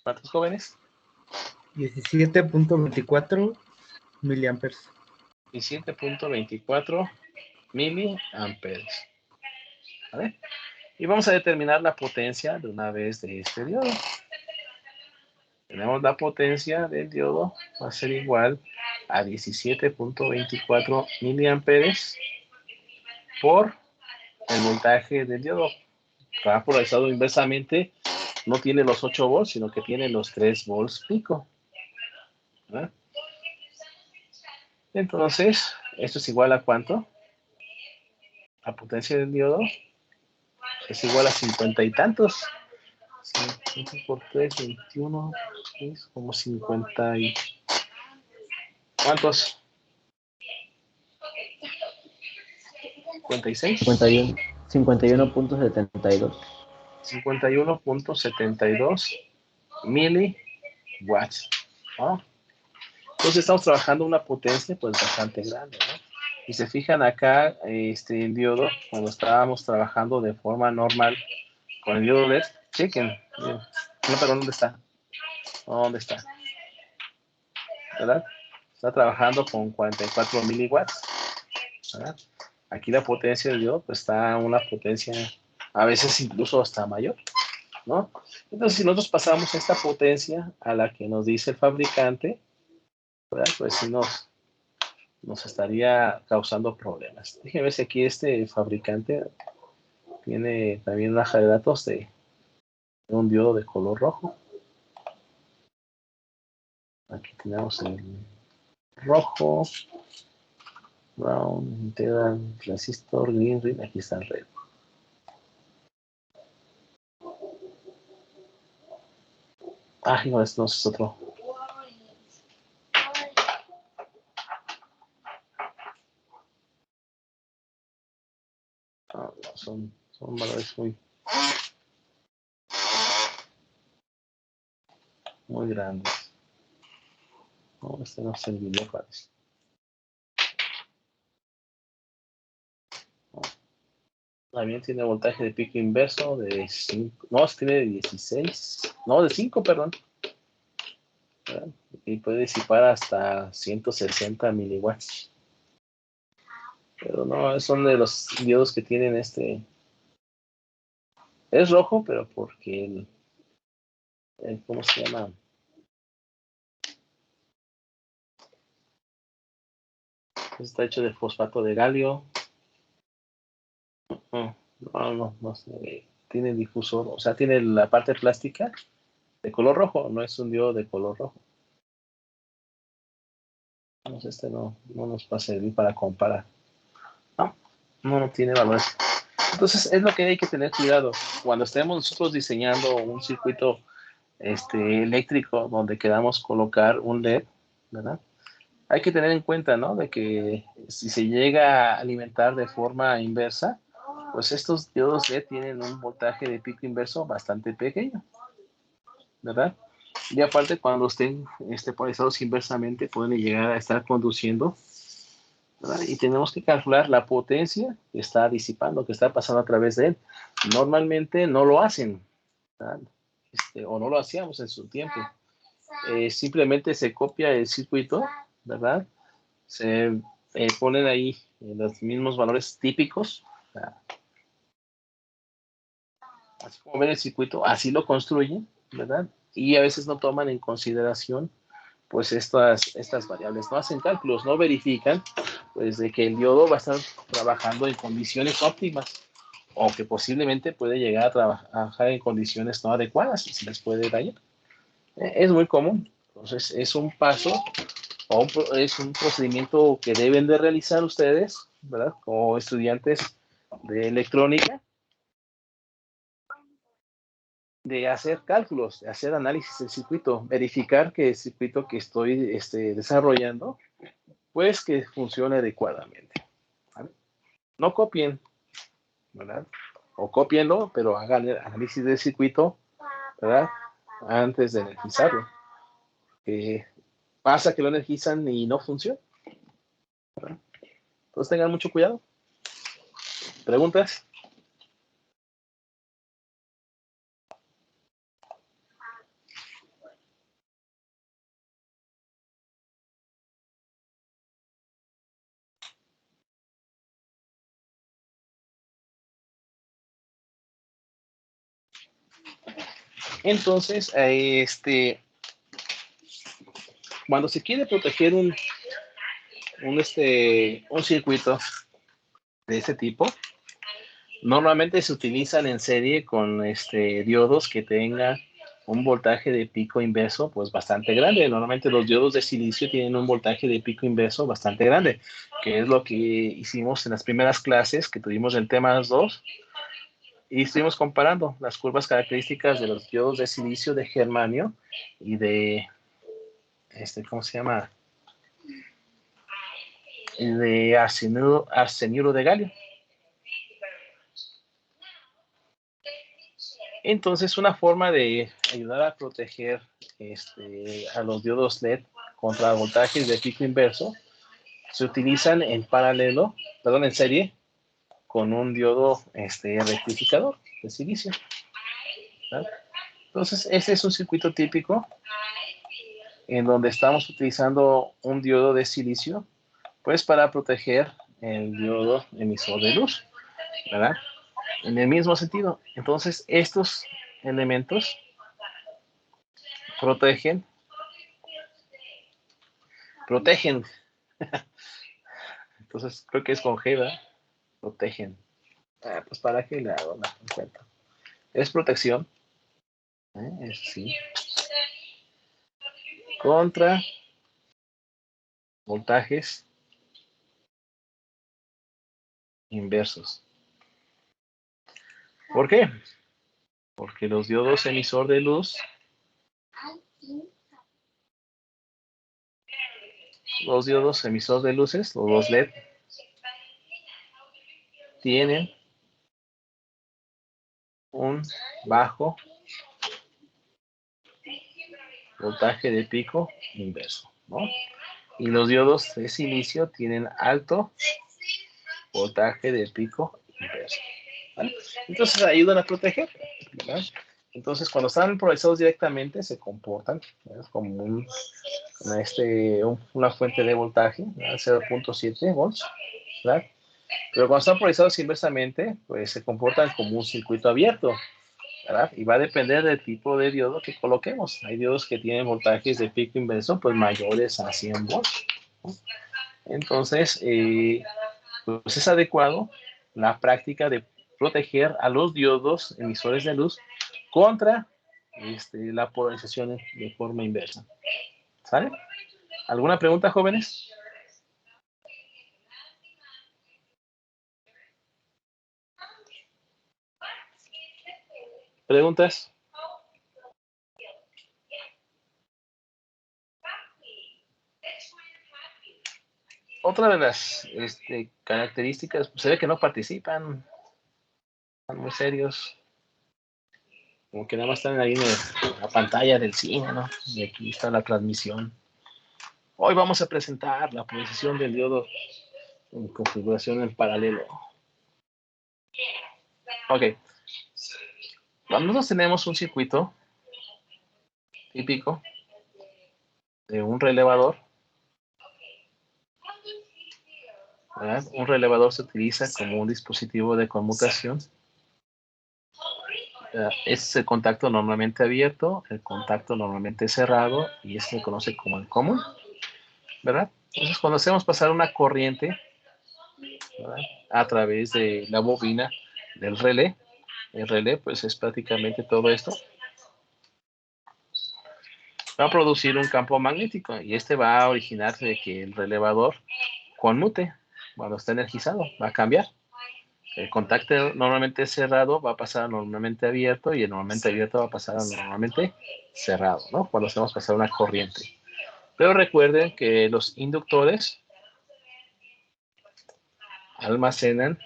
¿Cuántos jóvenes? 17.24 miliamperes. 17.24 miliamperes. ¿Vale? Y vamos a determinar la potencia de una vez de este diodo. Tenemos la potencia del diodo, va a ser igual a 17.24 miliamperes por el voltaje del diodo. Está polarizado inversamente, no tiene los 8 volts, sino que tiene los 3 volts pico, ¿verdad? Entonces, esto es igual a ¿cuánto? La potencia del diodo es igual a 50 y tantos. 50 por 3, 21, es como 50 y... ¿Cuántos? 56. 51.72. 51.72 miliwatts, ¿no? Entonces estamos trabajando una potencia pues bastante grande, ¿no? Y se fijan acá, el diodo, cuando estábamos trabajando de forma normal con el diodo LED, chequen, miren. No, pero ¿dónde está? ¿Dónde está? ¿Verdad? Está trabajando con 44 miliwatts, ¿verdad? Aquí la potencia del diodo pues está una potencia a veces incluso hasta mayor, ¿no? Entonces, si nosotros pasamos esta potencia a la que nos dice el fabricante, ¿verdad? Pues sí nos estaría causando problemas. Déjenme ver si aquí este fabricante tiene también una hoja de datos de un diodo de color rojo. Aquí tenemos el rojo, brown, integral, resistor, green, red. Aquí está el red. Ah, no, este no es otro. Ah, no, son valores muy grandes. No, este no serviría para eso. No, También tiene voltaje de pico inverso de 5, no, tiene de 16, no, de 5, perdón. ¿Verdad? Y puede disipar hasta 160 miliwatts. Pero no, son de los diodos que tienen este. Es rojo, pero porque ¿cómo se llama? Está hecho de fosfato de galio. No sé. Tiene difusor, o sea, tiene la parte plástica de color rojo, no es un diodo de color rojo. Este no nos va a servir para comparar. No tiene valores. Entonces es lo que hay que tener cuidado. Cuando estemos nosotros diseñando un circuito eléctrico donde queramos colocar un LED, ¿verdad? Hay que tener en cuenta, ¿no? De que si se llega a alimentar de forma inversa, pues estos diodos LED tienen un voltaje de pico inverso bastante pequeño, ¿verdad? Y aparte, cuando estén polarizados inversamente, pueden llegar a estar conduciendo, ¿verdad? Y tenemos que calcular la potencia que está disipando, que está pasando a través de él. Normalmente no lo hacen, ¿verdad? O no lo hacíamos en su tiempo. Simplemente se copia el circuito, ¿verdad? Se ponen ahí los mismos valores típicos. Así como ven el circuito, así lo construyen, ¿verdad? Y a veces no toman en consideración pues estas variables, no hacen cálculos, no verifican pues de que el diodo va a estar trabajando en condiciones óptimas o que posiblemente puede llegar a trabajar en condiciones no adecuadas y se les puede dañar. Es muy común. Entonces es un paso o es un procedimiento que deben de realizar ustedes, ¿verdad? Como estudiantes de electrónica, de hacer cálculos, de hacer análisis del circuito, verificar que el circuito que estoy desarrollando, pues que funcione adecuadamente. ¿Vale? No copien, ¿verdad? O copienlo, pero hagan el análisis del circuito, ¿verdad? Antes de energizarlo. Pasa que lo energizan y no funciona, ¿verdad? Entonces tengan mucho cuidado. ¿Preguntas? Entonces, cuando se quiere proteger un circuito de este tipo, normalmente se utilizan en serie con diodos que tengan un voltaje de pico inverso pues bastante grande. Normalmente los diodos de silicio tienen un voltaje de pico inverso bastante grande, que es lo que hicimos en las primeras clases que tuvimos el tema 2. Y estuvimos comparando las curvas características de los diodos de silicio, de germanio y de, ¿cómo se llama? De arseniuro de galio. Entonces, una forma de ayudar a proteger a los diodos LED contra voltajes de pico inverso se utilizan en serie, con un diodo rectificador de silicio. ¿Vale? Entonces, ese es un circuito típico en donde estamos utilizando un diodo de silicio, pues para proteger el diodo emisor de luz, ¿verdad? En el mismo sentido. Entonces, estos elementos protegen. Entonces, creo que es con G, ¿verdad? Protegen. Pues para qué le hago la cuenta. Es protección. Sí. Contra voltajes inversos. ¿Por qué? Porque los diodos emisor de luz, los diodos emisor de luces, los LED, tienen un bajo voltaje de pico inverso, ¿no? Y los diodos de silicio tienen alto voltaje de pico inverso. ¿vale? Entonces ayudan a proteger, ¿verdad? Entonces, cuando están polarizados directamente, se comportan, ¿verdad? Como una fuente de voltaje, 0.7 volts, ¿verdad? Pero cuando están polarizados inversamente, pues se comportan como un circuito abierto, ¿verdad? Y va a depender del tipo de diodo que coloquemos. Hay diodos que tienen voltajes de pico inverso, pues mayores a 100 volts, ¿no? Entonces, pues es adecuado la práctica de proteger a los diodos emisores de luz contra la polarización de forma inversa. ¿Sale? ¿Alguna pregunta, jóvenes? ¿Preguntas? Otra de las características, pues, se ve que no participan, están muy serios, como que nada más están ahí en la pantalla del cine, ¿no? Y aquí está la transmisión. Hoy vamos a presentar la posición del diodo en configuración en paralelo. Ok. Cuando nosotros tenemos un circuito típico de un relevador, ¿verdad? Un relevador se utiliza como un dispositivo de conmutación. Es el contacto normalmente abierto, el contacto normalmente cerrado, y eso se conoce como el común, ¿verdad? Entonces, cuando hacemos pasar una corriente, ¿verdad?, a través de la bobina del relé, el relé pues es prácticamente todo esto, va a producir un campo magnético, y este va a originarse de que el relevador conmute cuando está energizado, va a cambiar. El contacto normalmente cerrado va a pasar a normalmente abierto, y el normalmente abierto va a pasar a normalmente cerrado, ¿no? Cuando hacemos pasar una corriente. Pero recuerden que los inductores almacenan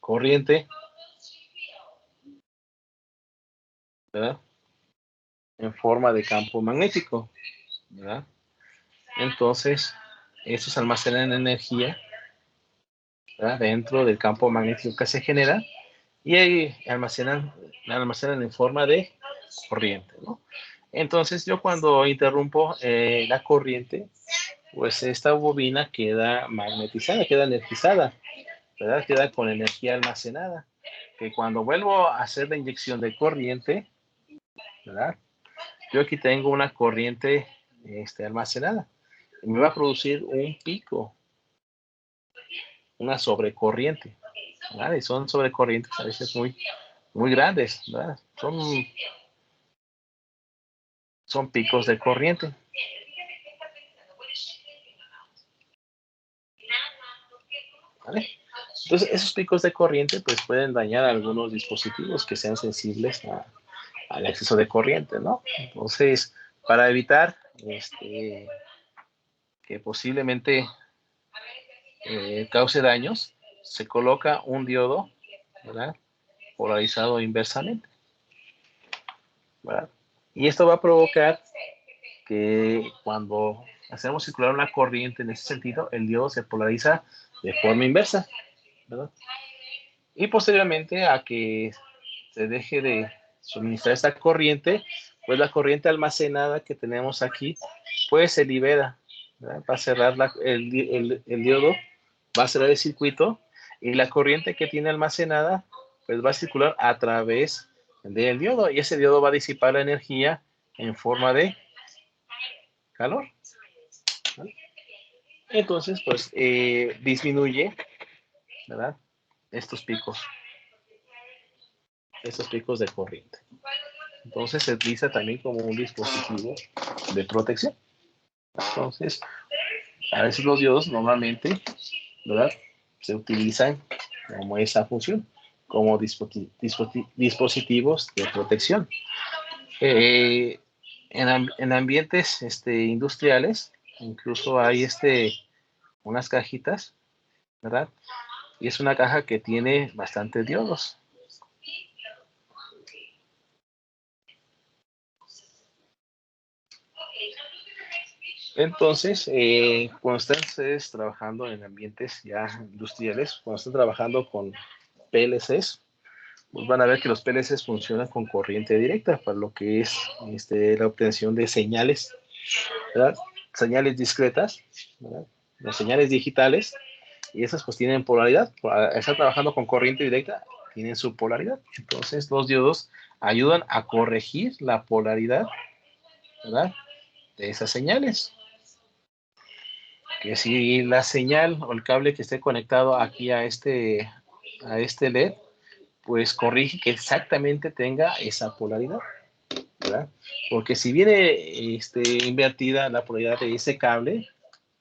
corriente, ¿verdad?, en forma de campo magnético, ¿verdad? Entonces, estos almacenan energía, ¿verdad?, dentro del campo magnético que se genera, y ahí almacenan en forma de corriente, ¿no? Entonces, yo cuando interrumpo la corriente, pues esta bobina queda magnetizada, queda energizada, ¿verdad? Queda con energía almacenada, que cuando vuelvo a hacer la inyección de corriente, ¿verdad?, yo aquí tengo una corriente almacenada, y me va a producir un pico, una sobrecorriente, ¿verdad? Y son sobrecorrientes a veces muy, muy grandes, ¿verdad? Son picos de corriente. ¿Vale? Entonces, esos picos de corriente pues pueden dañar algunos dispositivos que sean sensibles al exceso de corriente, ¿no? Entonces, para evitar que posiblemente cause daños, se coloca un diodo, ¿verdad?, polarizado inversamente, ¿verdad? Y esto va a provocar que cuando hacemos circular una corriente en ese sentido, el diodo se polariza de forma inversa, ¿verdad? Y posteriormente a que se deje de suministrar esta corriente, pues la corriente almacenada que tenemos aquí, pues se libera, ¿verdad? Va a cerrar el diodo, va a cerrar el circuito, y la corriente que tiene almacenada, pues va a circular a través del diodo, y ese diodo va a disipar la energía en forma de calor, ¿vale? Entonces, pues disminuye, ¿verdad?, estos picos de corriente. Entonces se utiliza también como un dispositivo de protección. Entonces, a veces los diodos normalmente, ¿verdad?, se utilizan como esa función, como dispositivos de protección. En ambientes industriales, incluso hay unas cajitas, ¿verdad? Y es una caja que tiene bastantes diodos. Entonces, cuando están ustedes trabajando en ambientes ya industriales, cuando están trabajando con PLCs, pues van a ver que los PLCs funcionan con corriente directa para lo que es la obtención de señales, ¿verdad? Señales discretas, ¿verdad? Las señales digitales, y esas pues tienen polaridad. Al estar trabajando con corriente directa, tienen su polaridad. Entonces, los diodos ayudan a corregir la polaridad, ¿verdad?, de esas señales. Que si la señal o el cable que esté conectado aquí a este LED, pues corrige que exactamente tenga esa polaridad, ¿verdad? Porque si viene invertida la polaridad de ese cable,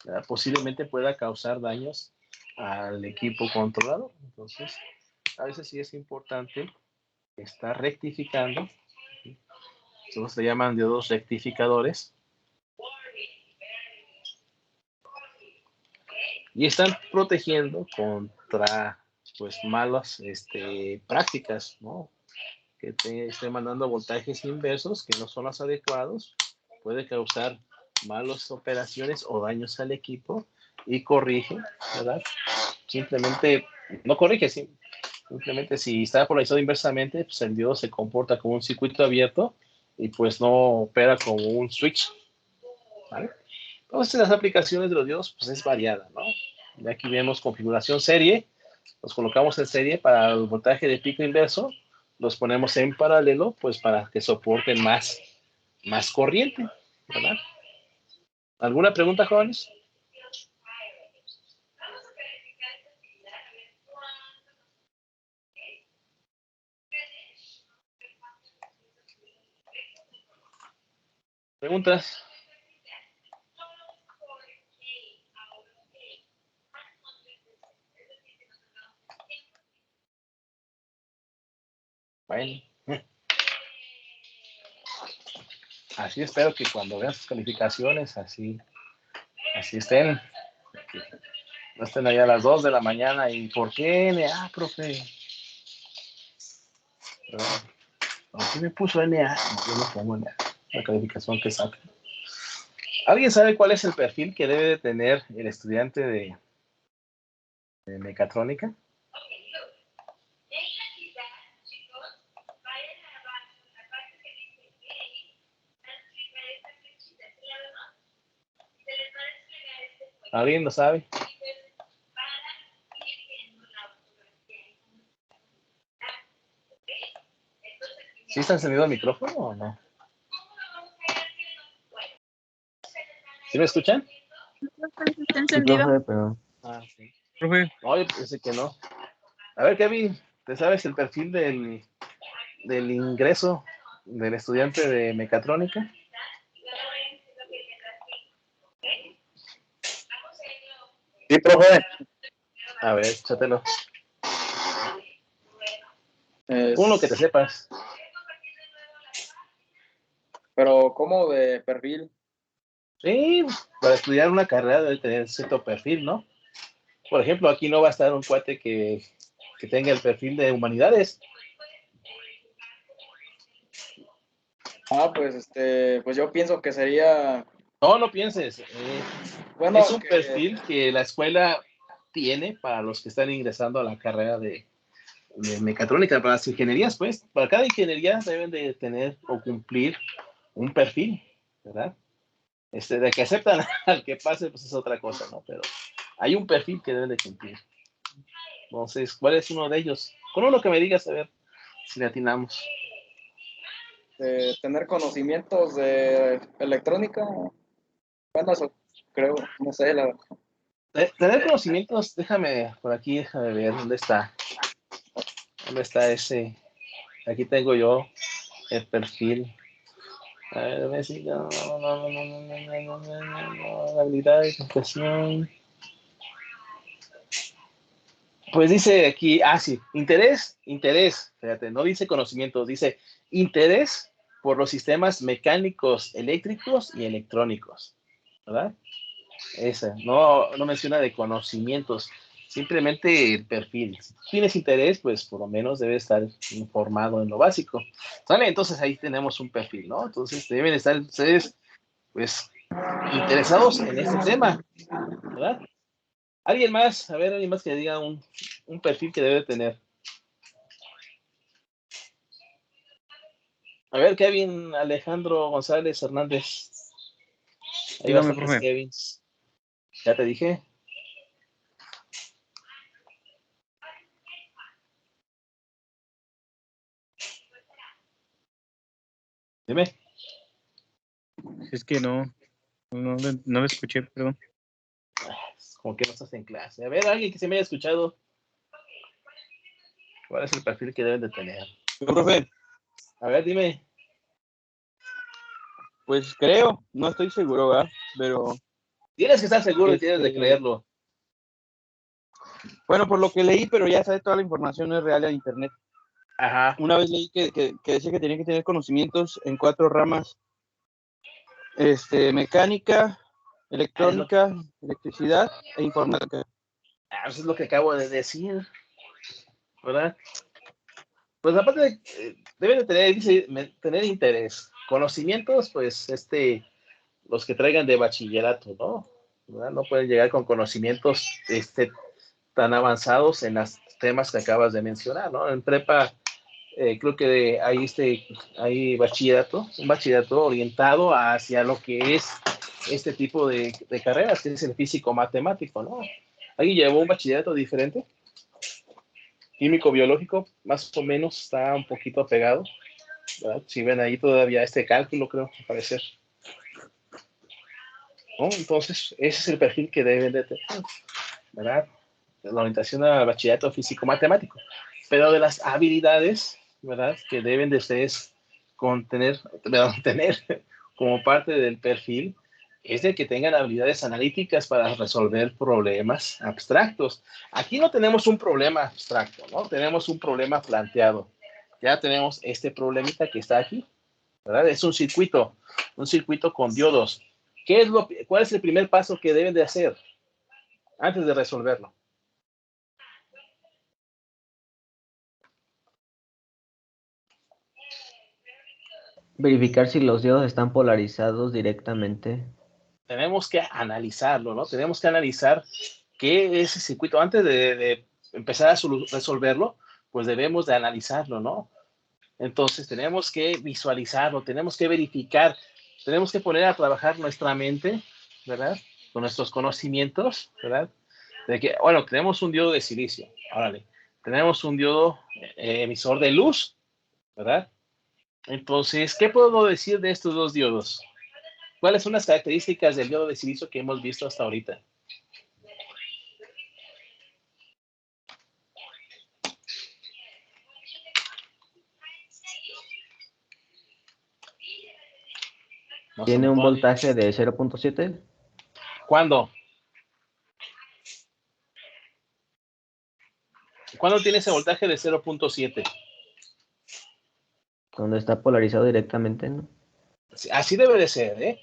¿verdad?, posiblemente pueda causar daños al equipo controlador. Entonces, a veces sí es importante estar rectificando. Estos se llaman diodos rectificadores. Y están protegiendo contra pues malas prácticas, ¿no? Que te estén mandando voltajes inversos que no son los adecuados, puede causar malas operaciones o daños al equipo, y corrige, ¿verdad? Simplemente, no corrige, simplemente si está polarizado inversamente, pues el diodo se comporta como un circuito abierto y pues no opera como un switch, ¿vale? Entonces las aplicaciones de los diodos pues es variada, ¿no? Y aquí vemos configuración serie, los colocamos en serie para el voltaje de pico inverso, los ponemos en paralelo pues para que soporten más corriente, ¿verdad? ¿Alguna pregunta, jóvenes? ¿Preguntas? Bueno, así espero que cuando vean sus calificaciones, así estén, no estén allá a las 2 de la mañana y ¿por qué NA, profe? ¿Por qué me puso NA? Yo no pongo NA, la calificación que saca. ¿Alguien sabe cuál es el perfil que debe de tener el estudiante de mecatrónica? ¿Alguien lo sabe? ¿Sí está encendido el micrófono o no? ¿Sí me escuchan? Está Sí, encendido. profe, pero Ah, sí. Profe, Oye, pensé que no. A ver, Kevin, ¿te sabes el perfil del ingreso del estudiante de mecatrónica? Sí, profe. A ver, échatelo. Es- Uno que te sepas. pero ¿cómo de perfil? Sí, para estudiar una carrera debe tener cierto perfil, ¿no? Por ejemplo, aquí no va a estar un cuate que tenga el perfil de humanidades. Pues yo pienso que sería, No, no pienses. bueno, Es un perfil que la escuela tiene para los que están ingresando a la carrera de mecatrónica, para las ingenierías, pues. Para cada ingeniería deben de tener o cumplir un perfil, ¿verdad? De que aceptan al que pase, pues es otra cosa, ¿no? Pero hay un perfil que deben de cumplir. Entonces, ¿cuál es uno de ellos? Con uno que me digas, a ver si le atinamos. tener conocimientos de electrónica. Bueno, eso creo, no sé, la verdad. Tener conocimientos, déjame ver dónde está. ¿Dónde está ese? Aquí tengo yo el perfil. A ver, Messi, habilidad de computación. Pues dice aquí, sí, interés, fíjate, no dice conocimientos, dice interés por los sistemas mecánicos, eléctricos y electrónicos, ¿verdad? Esa, no menciona de conocimientos, simplemente el perfil. Si tienes interés, pues por lo menos debes estar informado en lo básico. ¿Sale? Entonces ahí tenemos un perfil, ¿no? Entonces deben estar ustedes, pues, interesados en este tema, ¿verdad? ¿Alguien más? A ver, alguien más que diga un perfil que debe tener. A ver, Kevin Alejandro González Hernández. Hay Dígame, bastantes profe. Kevins. Ya te dije. Dime. Es que no lo escuché, perdón. Como que no estás en clase. A ver, alguien que se me haya escuchado. ¿Cuál es el perfil que deben de tener? Pero, profe, A ver, dime. pues creo, no estoy seguro, ¿verdad? Pero, Tienes que estar seguro y tienes de Este- creerlo. bueno, por lo que leí, pero ya sabes, toda la información es real en internet. Ajá. Una vez leí que decía que tenía que tener conocimientos en 4 ramas: mecánica, electrónica, electricidad e informática. Eso es lo que acabo de decir, ¿verdad? Pues aparte deben de tener, dice, tener interés. Conocimientos, pues, los que traigan de bachillerato, ¿no? ¿Verdad? No pueden llegar con conocimientos, tan avanzados en los temas que acabas de mencionar, ¿no? En prepa, creo que hay bachillerato, un bachillerato orientado hacia lo que es este tipo de carreras, que es el físico-matemático, ¿no? ¿Alguien llevó un bachillerato diferente? Químico-biológico, más o menos, está un poquito apegado, ¿verdad? Si ven ahí todavía cálculo, creo, al parecer, ¿no? Entonces, ese es el perfil que deben de tener, ¿verdad? La orientación al bachillerato físico-matemático. Pero de las habilidades, ¿verdad? Que deben de ustedes tener como parte del perfil, es de que tengan habilidades analíticas para resolver problemas abstractos. Aquí no tenemos un problema abstracto, ¿no? Tenemos un problema planteado. Ya tenemos este problemita que está aquí, ¿verdad? Es un circuito con diodos. ¿Cuál es el primer paso que deben de hacer antes de resolverlo? Verificar si los diodos están polarizados directamente. Tenemos que analizarlo, ¿no? Tenemos que analizar qué es ese circuito. Antes de empezar a resolverlo, pues debemos de analizarlo, ¿no? Entonces tenemos que visualizarlo, tenemos que verificar, tenemos que poner a trabajar nuestra mente, ¿verdad? Con nuestros conocimientos, ¿verdad? De que, bueno, tenemos un diodo de silicio, órale. Tenemos un diodo emisor de luz, ¿verdad? Entonces, ¿qué puedo decir de estos dos diodos? ¿Cuáles son las características del diodo de silicio que hemos visto hasta ahorita? No se Tiene un Antonio. voltaje de 0.7. ¿Cuándo? ¿Cuándo tiene ese voltaje de 0.7? Cuando está polarizado directamente, ¿no? Así debe de ser, ¿eh?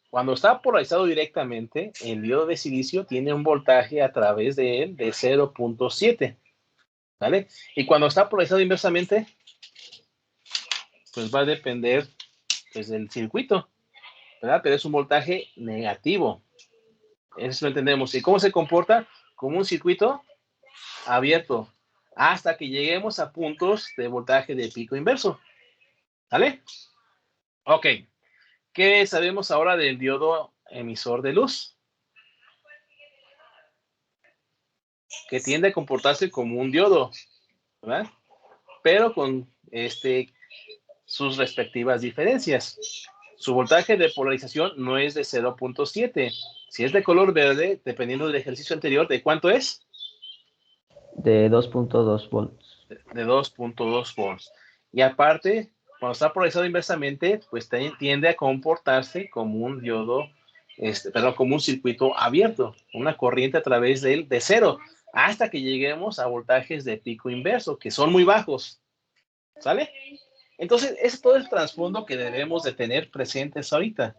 Cuando está polarizado directamente, el diodo de silicio tiene un voltaje a través de él de 0.7, ¿vale? Y cuando está polarizado inversamente, pues va a depender, pues, del circuito, ¿verdad? Pero es un voltaje negativo. Eso lo entendemos. ¿Y cómo se comporta? Como un circuito abierto, hasta que lleguemos a puntos de voltaje de pico inverso, ¿vale? Ok. ¿Qué sabemos ahora del diodo emisor de luz? Que tiende a comportarse como un diodo, ¿verdad? Pero con sus respectivas diferencias. Su voltaje de polarización no es de 0.7. Si es de color verde, dependiendo del ejercicio anterior, ¿de cuánto es? De 2.2 volts. De 2.2 volts. Y aparte, cuando está polarizado inversamente, pues tiende a comportarse como un diodo, como un circuito abierto, una corriente a través de él de cero, hasta que lleguemos a voltajes de pico inverso, que son muy bajos. ¿Sale? Entonces, es todo el trasfondo que debemos de tener presentes ahorita.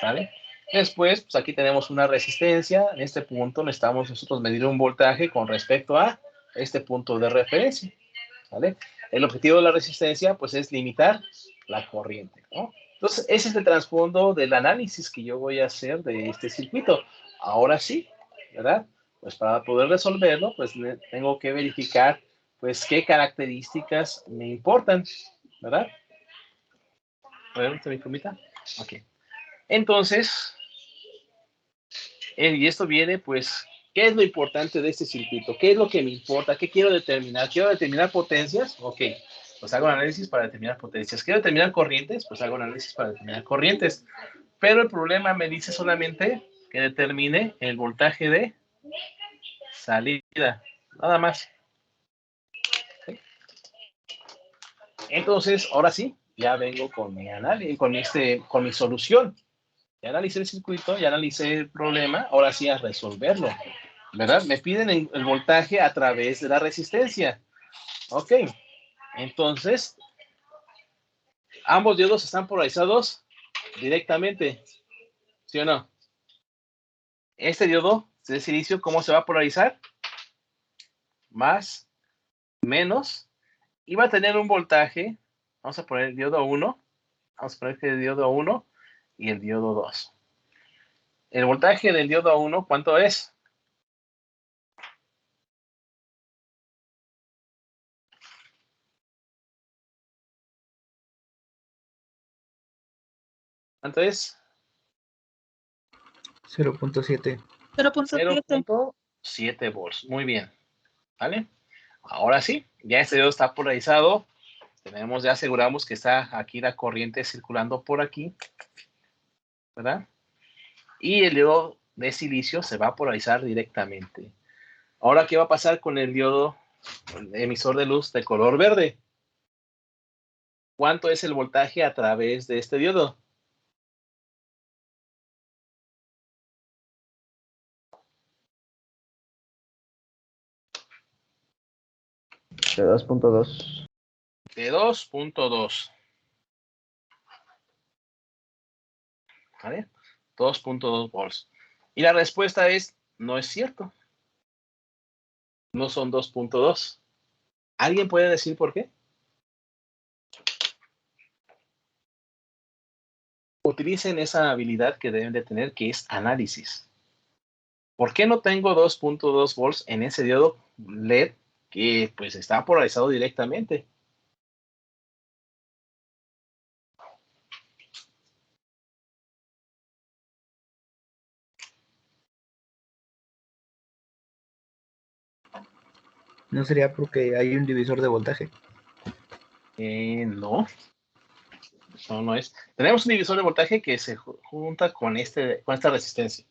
¿Sale? Después, pues aquí tenemos una resistencia. En este punto necesitamos nosotros medir un voltaje con respecto a este punto de referencia. ¿Vale? El objetivo de la resistencia, pues, es limitar la corriente, ¿no? Entonces, ese es el trasfondo del análisis que yo voy a hacer de este circuito. Ahora sí, ¿verdad? Pues para poder resolverlo, pues tengo que verificar, pues, qué características me importan, ¿verdad? A ver, ¿me permita? Ok. Entonces, y esto viene, pues, ¿qué es lo importante de este circuito? ¿Qué es lo que me importa? ¿Qué quiero determinar? ¿Quiero determinar potencias? Ok, pues hago un análisis para determinar potencias. ¿Quiero determinar corrientes? Pues hago un análisis para determinar corrientes. Pero el problema me dice solamente que determine el voltaje de salida. Nada más. ¿Sí? Entonces, ahora sí, ya vengo con mi análisis, con mi solución. Ya analicé el circuito, ya analicé el problema, ahora sí a resolverlo, ¿verdad? Me piden el voltaje a través de la resistencia. Ok, entonces, ambos diodos están polarizados directamente, ¿sí o no? Este diodo de silicio, ¿cómo se va a polarizar? Más, menos, y va a tener un voltaje, vamos a poner el diodo 1, vamos a poner que el diodo 1 y el diodo 2. El voltaje del diodo 1, ¿cuánto es? ¿Cuánto es? 0.7. 0.7. 0.7 volts. Muy bien. ¿Vale? Ahora sí, ya este diodo está polarizado. Ya aseguramos que está aquí la corriente circulando por aquí, ¿verdad? Y el diodo de silicio se va a polarizar directamente. Ahora, ¿qué va a pasar con el diodo emisor de luz de color verde? ¿Cuánto es el voltaje a través de este diodo? De 2.2. De 2.2. ¿Vale? 2.2 volts. Y la respuesta es, no es cierto. No son 2.2. ¿Alguien puede decir por qué? Utilicen esa habilidad que deben de tener, que es análisis. ¿Por qué no tengo 2.2 volts en ese diodo LED que pues está polarizado directamente? ¿No sería porque hay un divisor de voltaje? No. No, no es. Tenemos un divisor de voltaje que se junta con esta resistencia,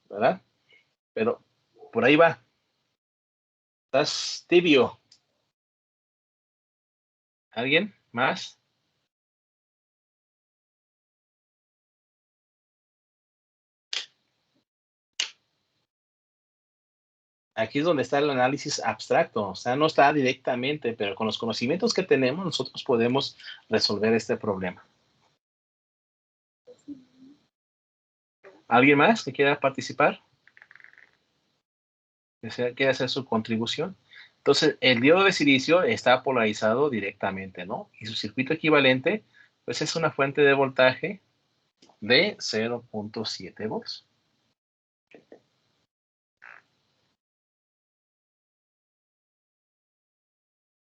¿verdad? Pero por ahí va. Estás tibio. ¿Alguien más? Aquí es donde está el análisis abstracto, o sea, no está directamente, pero con los conocimientos que tenemos, nosotros podemos resolver este problema. ¿Alguien más que quiera participar? ¿Que quiera hacer su contribución? Entonces, el diodo de silicio está polarizado directamente, ¿no? Y su circuito equivalente, pues es una fuente de voltaje de 0.7 volts.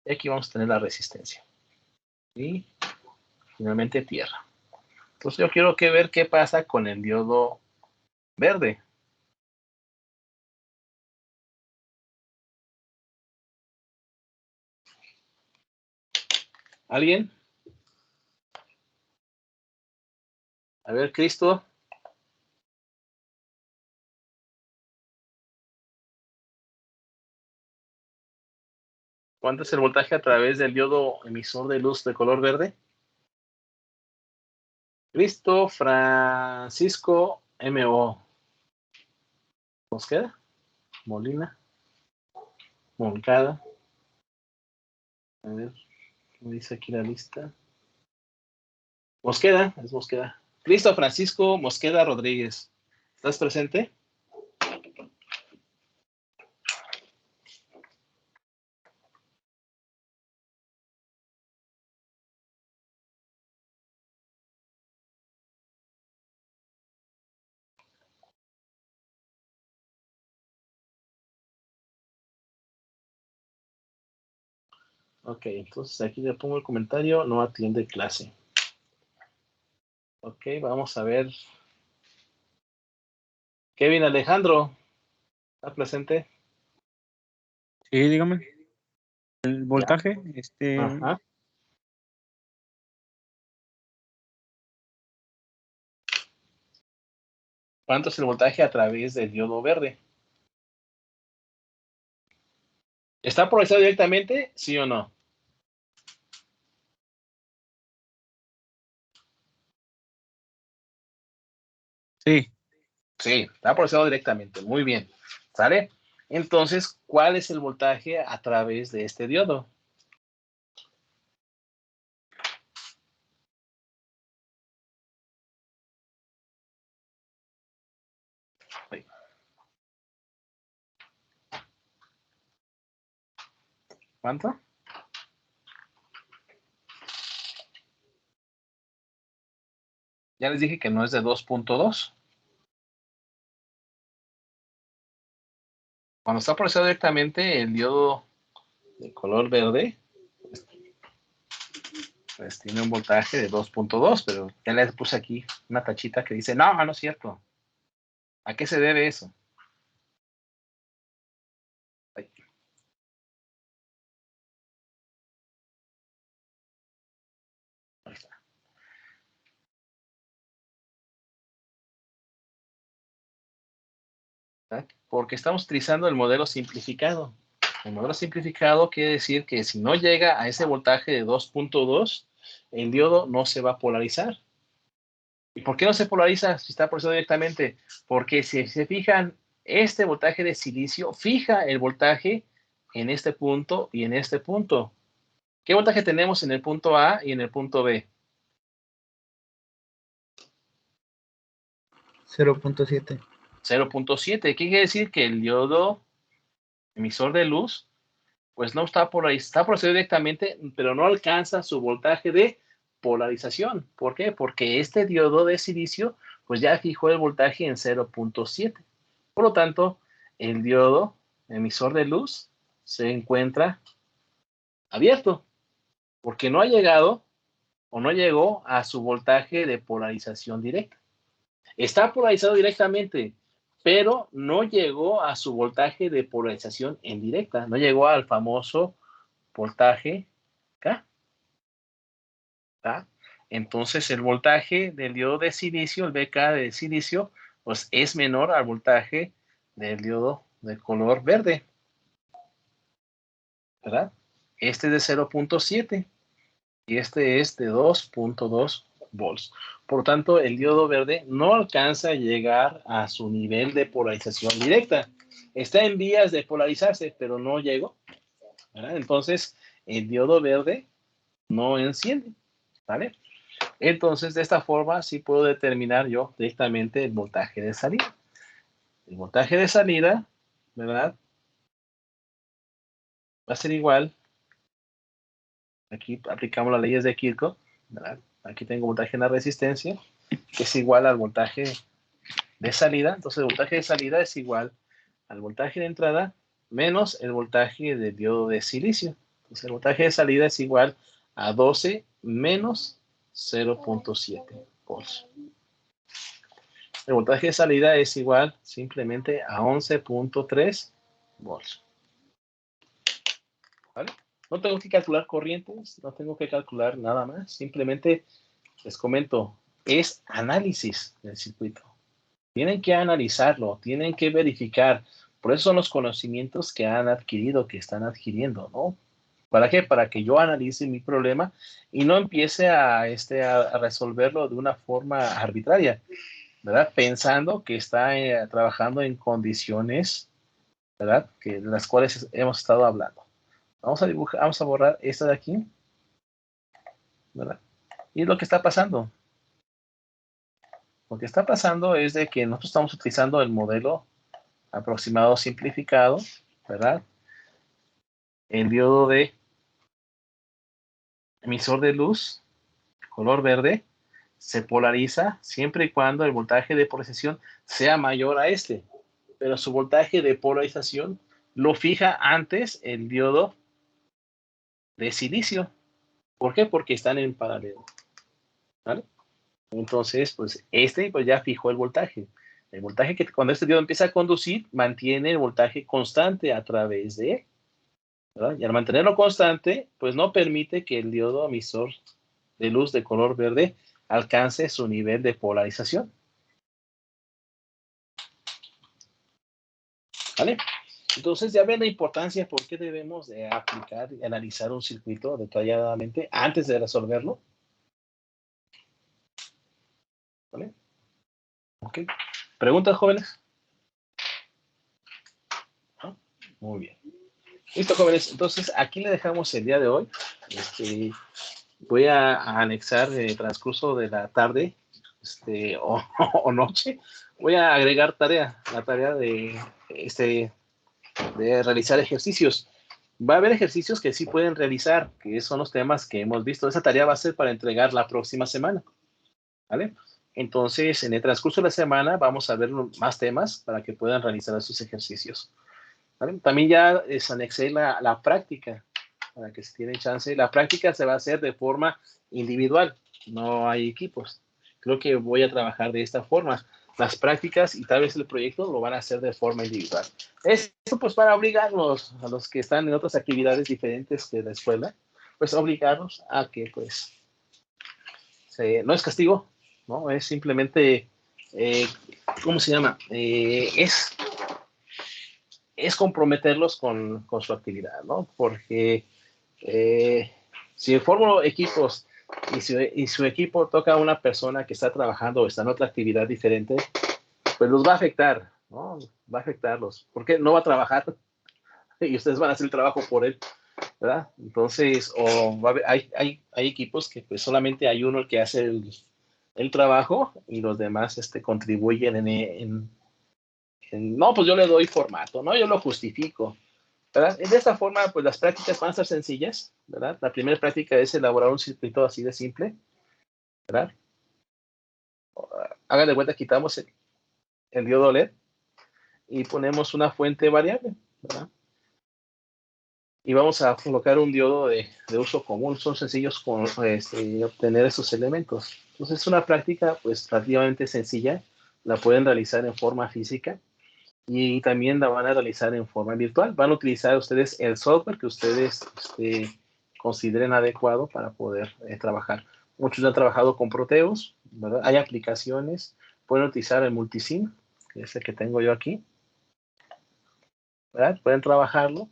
Y aquí vamos a tener la resistencia. Y finalmente tierra. Entonces yo quiero ver qué pasa con el diodo verde. ¿Alguien? A ver, Cristo. ¿Cuánto es el voltaje a través del diodo emisor de luz de color verde? Cristo Francisco MO. ¿Mosqueda? Molina. Moncada. A ver, ¿qué me dice aquí la lista? Mosqueda, es Mosqueda. Cristo Francisco Mosqueda Rodríguez. ¿Estás presente? Ok, entonces aquí le pongo el comentario, no atiende clase. Ok, vamos a ver. Kevin Alejandro, ¿está presente? Sí, dígame. El voltaje, Ajá. ¿Cuánto es el voltaje a través del diodo verde? ¿Está polarizado directamente? ¿Sí o no? sí, Sí, está polarizado directamente. Muy bien. ¿Sale? Entonces, ¿cuál es el voltaje a través de este diodo? ¿Cuánto? Ya les dije que no es de 2.2. Cuando está polarizado directamente, el diodo de color verde pues tiene un voltaje de 2.2, pero ya les puse aquí una tachita que dice, no, no es cierto. ¿A qué se debe eso? Ahí está. ¿Verdad? Porque estamos utilizando el modelo simplificado. El modelo simplificado quiere decir que si no llega a ese voltaje de 2.2, el diodo no se va a polarizar. ¿Y por qué no se polariza si está polarizado directamente? Porque si se fijan, este voltaje de silicio fija el voltaje en este punto y en este punto. ¿Qué voltaje tenemos en el punto A y en el punto B? 0.7. 0.7. ¿Qué quiere decir? Que el diodo emisor de luz pues no está polarizado directamente, pero no alcanza su voltaje de polarización. ¿Por qué? Porque este diodo de silicio pues ya fijó el voltaje en 0.7. Por lo tanto, el diodo emisor de luz se encuentra abierto, porque no ha llegado o no llegó a su voltaje de polarización directa. Está polarizado directamente, pero no llegó a su voltaje de polarización en directa, no llegó al famoso voltaje K. ¿Tá? Entonces el voltaje del diodo de silicio, el BK de silicio, pues es menor al voltaje del diodo de color verde, ¿verdad? Este es de 0.7 y este es de 2.2 volts. Por tanto, el diodo verde no alcanza a llegar a su nivel de polarización directa. Está en vías de polarizarse, pero no llegó, ¿verdad? Entonces, el diodo verde no enciende, ¿vale? Entonces, de esta forma, sí puedo determinar yo directamente el voltaje de salida. El voltaje de salida, ¿verdad? Va a ser igual. Aquí aplicamos las leyes de Kirchhoff, ¿verdad? Aquí tengo voltaje en la resistencia, que es igual al voltaje de salida. Entonces, el voltaje de salida es igual al voltaje de entrada menos el voltaje del diodo de silicio. Entonces, el voltaje de salida es igual a 12 menos 0.7 volts. El voltaje de salida es igual simplemente a 11.3 volts. ¿Vale? No tengo que calcular corrientes, no tengo que calcular nada más. Simplemente les comento, es análisis del circuito. Tienen que analizarlo, tienen que verificar. Por eso son los conocimientos que han adquirido, que están adquiriendo, ¿no? ¿Para qué? Para que yo analice mi problema y no empiece a resolverlo de una forma arbitraria, ¿verdad? Pensando que está trabajando en condiciones, ¿verdad? Que de las cuales hemos estado hablando. Vamos a dibujar, vamos a borrar esta de aquí, ¿verdad? Y lo que está pasando. Lo que está pasando es de que nosotros estamos utilizando el modelo aproximado simplificado, ¿verdad? El diodo de emisor de luz, color verde, se polariza siempre y cuando el voltaje de polarización sea mayor a este. Pero su voltaje de polarización lo fija antes el diodo de silicio. ¿Por qué? Porque están en paralelo, ¿vale? Entonces, pues pues ya fijó el voltaje. El voltaje que cuando este diodo empieza a conducir, mantiene el voltaje constante a través de él, ¿verdad? Y al mantenerlo constante, pues no permite que el diodo emisor de luz de color verde alcance su nivel de polarización, ¿vale? Entonces ya ven la importancia por qué debemos de aplicar y analizar un circuito detalladamente antes de resolverlo, ¿vale? Ok. ¿Preguntas, jóvenes? ¿No? Muy bien. Listo, jóvenes. Entonces, aquí le dejamos el día de hoy. Voy a anexar el transcurso de la tarde o noche. Voy a agregar la tarea de realizar ejercicios. Va a haber ejercicios que sí pueden realizar, que son los temas que hemos visto. Esa tarea va a ser para entregar la próxima semana, ¿vale? Entonces, en el transcurso de la semana vamos a ver más temas para que puedan realizar sus ejercicios, ¿vale? También ya les anexé la práctica, para que si tienen chance. La práctica se va a hacer de forma individual, no hay equipos. Creo que voy a trabajar de esta forma. Las prácticas y tal vez el proyecto lo van a hacer de forma individual. Esto pues para obligarlos a los que están en otras actividades diferentes de la escuela, pues obligarlos a que pues no es castigo, ¿no? Es simplemente, ¿cómo se llama? Es comprometerlos con su actividad, ¿no? Porque si formo equipos y su equipo toca a una persona que está trabajando o está en otra actividad diferente, pues los va a afectar, ¿no? Va a afectarlos, porque no va a trabajar y ustedes van a hacer el trabajo por él, ¿verdad? Entonces, hay equipos que pues solamente hay uno el que hace el trabajo y los demás contribuyen no, pues yo le doy formato, ¿no? Yo lo justifico, ¿verdad? De esta forma, pues las prácticas van a ser sencillas, ¿verdad? La primera práctica es elaborar un circuito así de simple, ¿verdad? Hagan de cuenta, quitamos el diodo LED y ponemos una fuente variable, ¿verdad? Y vamos a colocar un diodo de uso común. Son sencillos obtener esos elementos. Entonces es una práctica pues relativamente sencilla. La pueden realizar en forma física y también la van a realizar en forma virtual. Van a utilizar ustedes el software que ustedes consideren adecuado para poder trabajar. Muchos han trabajado con Proteus, ¿verdad? Hay aplicaciones. Pueden utilizar el Multisim, que es el que tengo yo aquí, ¿verdad? Pueden trabajarlo.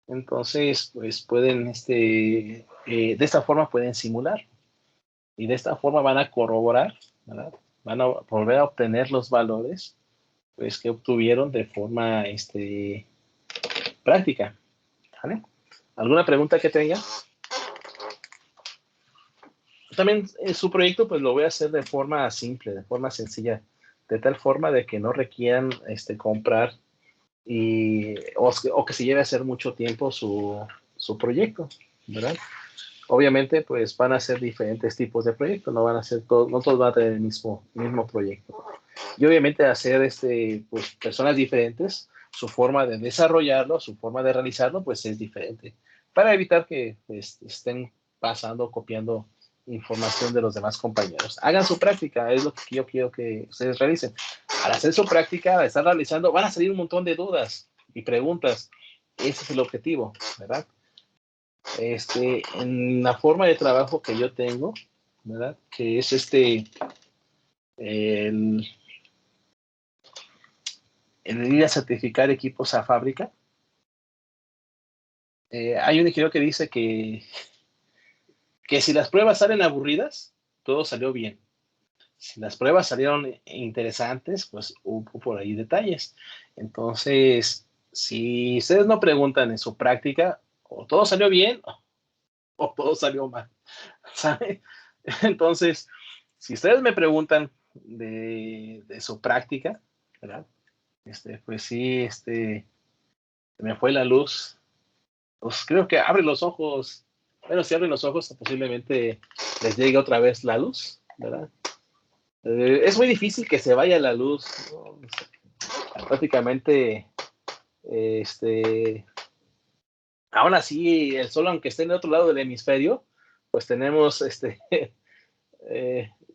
Entonces, pues pueden, de esta forma pueden simular y de esta forma van a corroborar, ¿verdad? Van a volver a obtener los valores, pues, que obtuvieron de forma, práctica, ¿vale? ¿Alguna pregunta que tenga? También su proyecto, pues, lo voy a hacer de forma simple, de forma sencilla, de tal forma de que no requieran, comprar o que se lleve a hacer mucho tiempo su proyecto, ¿verdad? Obviamente, pues van a ser diferentes tipos de proyectos, no van a ser todos, no todos van a tener el mismo proyecto. Y obviamente hacer pues, personas diferentes, su forma de desarrollarlo, su forma de realizarlo, pues es diferente, para evitar que pues, estén pasando, copiando información de los demás compañeros. Hagan su práctica, es lo que yo quiero que ustedes realicen. Al hacer su práctica, al estar realizando, van a salir un montón de dudas y preguntas. Ese es el objetivo, ¿verdad? En la forma de trabajo que yo tengo, ¿verdad? Que es el ir a certificar equipos a fábrica. Hay un ingeniero que dice que si las pruebas salen aburridas, todo salió bien. Si las pruebas salieron interesantes, pues hubo por ahí detalles. Entonces, si ustedes no preguntan en su práctica, o todo salió bien o todo salió mal, ¿sabe? Entonces, si ustedes me preguntan de su práctica, ¿verdad? Pues sí, me fue la luz. Pues creo que abre los ojos. Bueno, si abren los ojos, posiblemente les llegue otra vez la luz, ¿verdad? Es muy difícil que se vaya la luz, ¿no? Prácticamente, aún así, el sol, aunque esté en el otro lado del hemisferio, pues tenemos,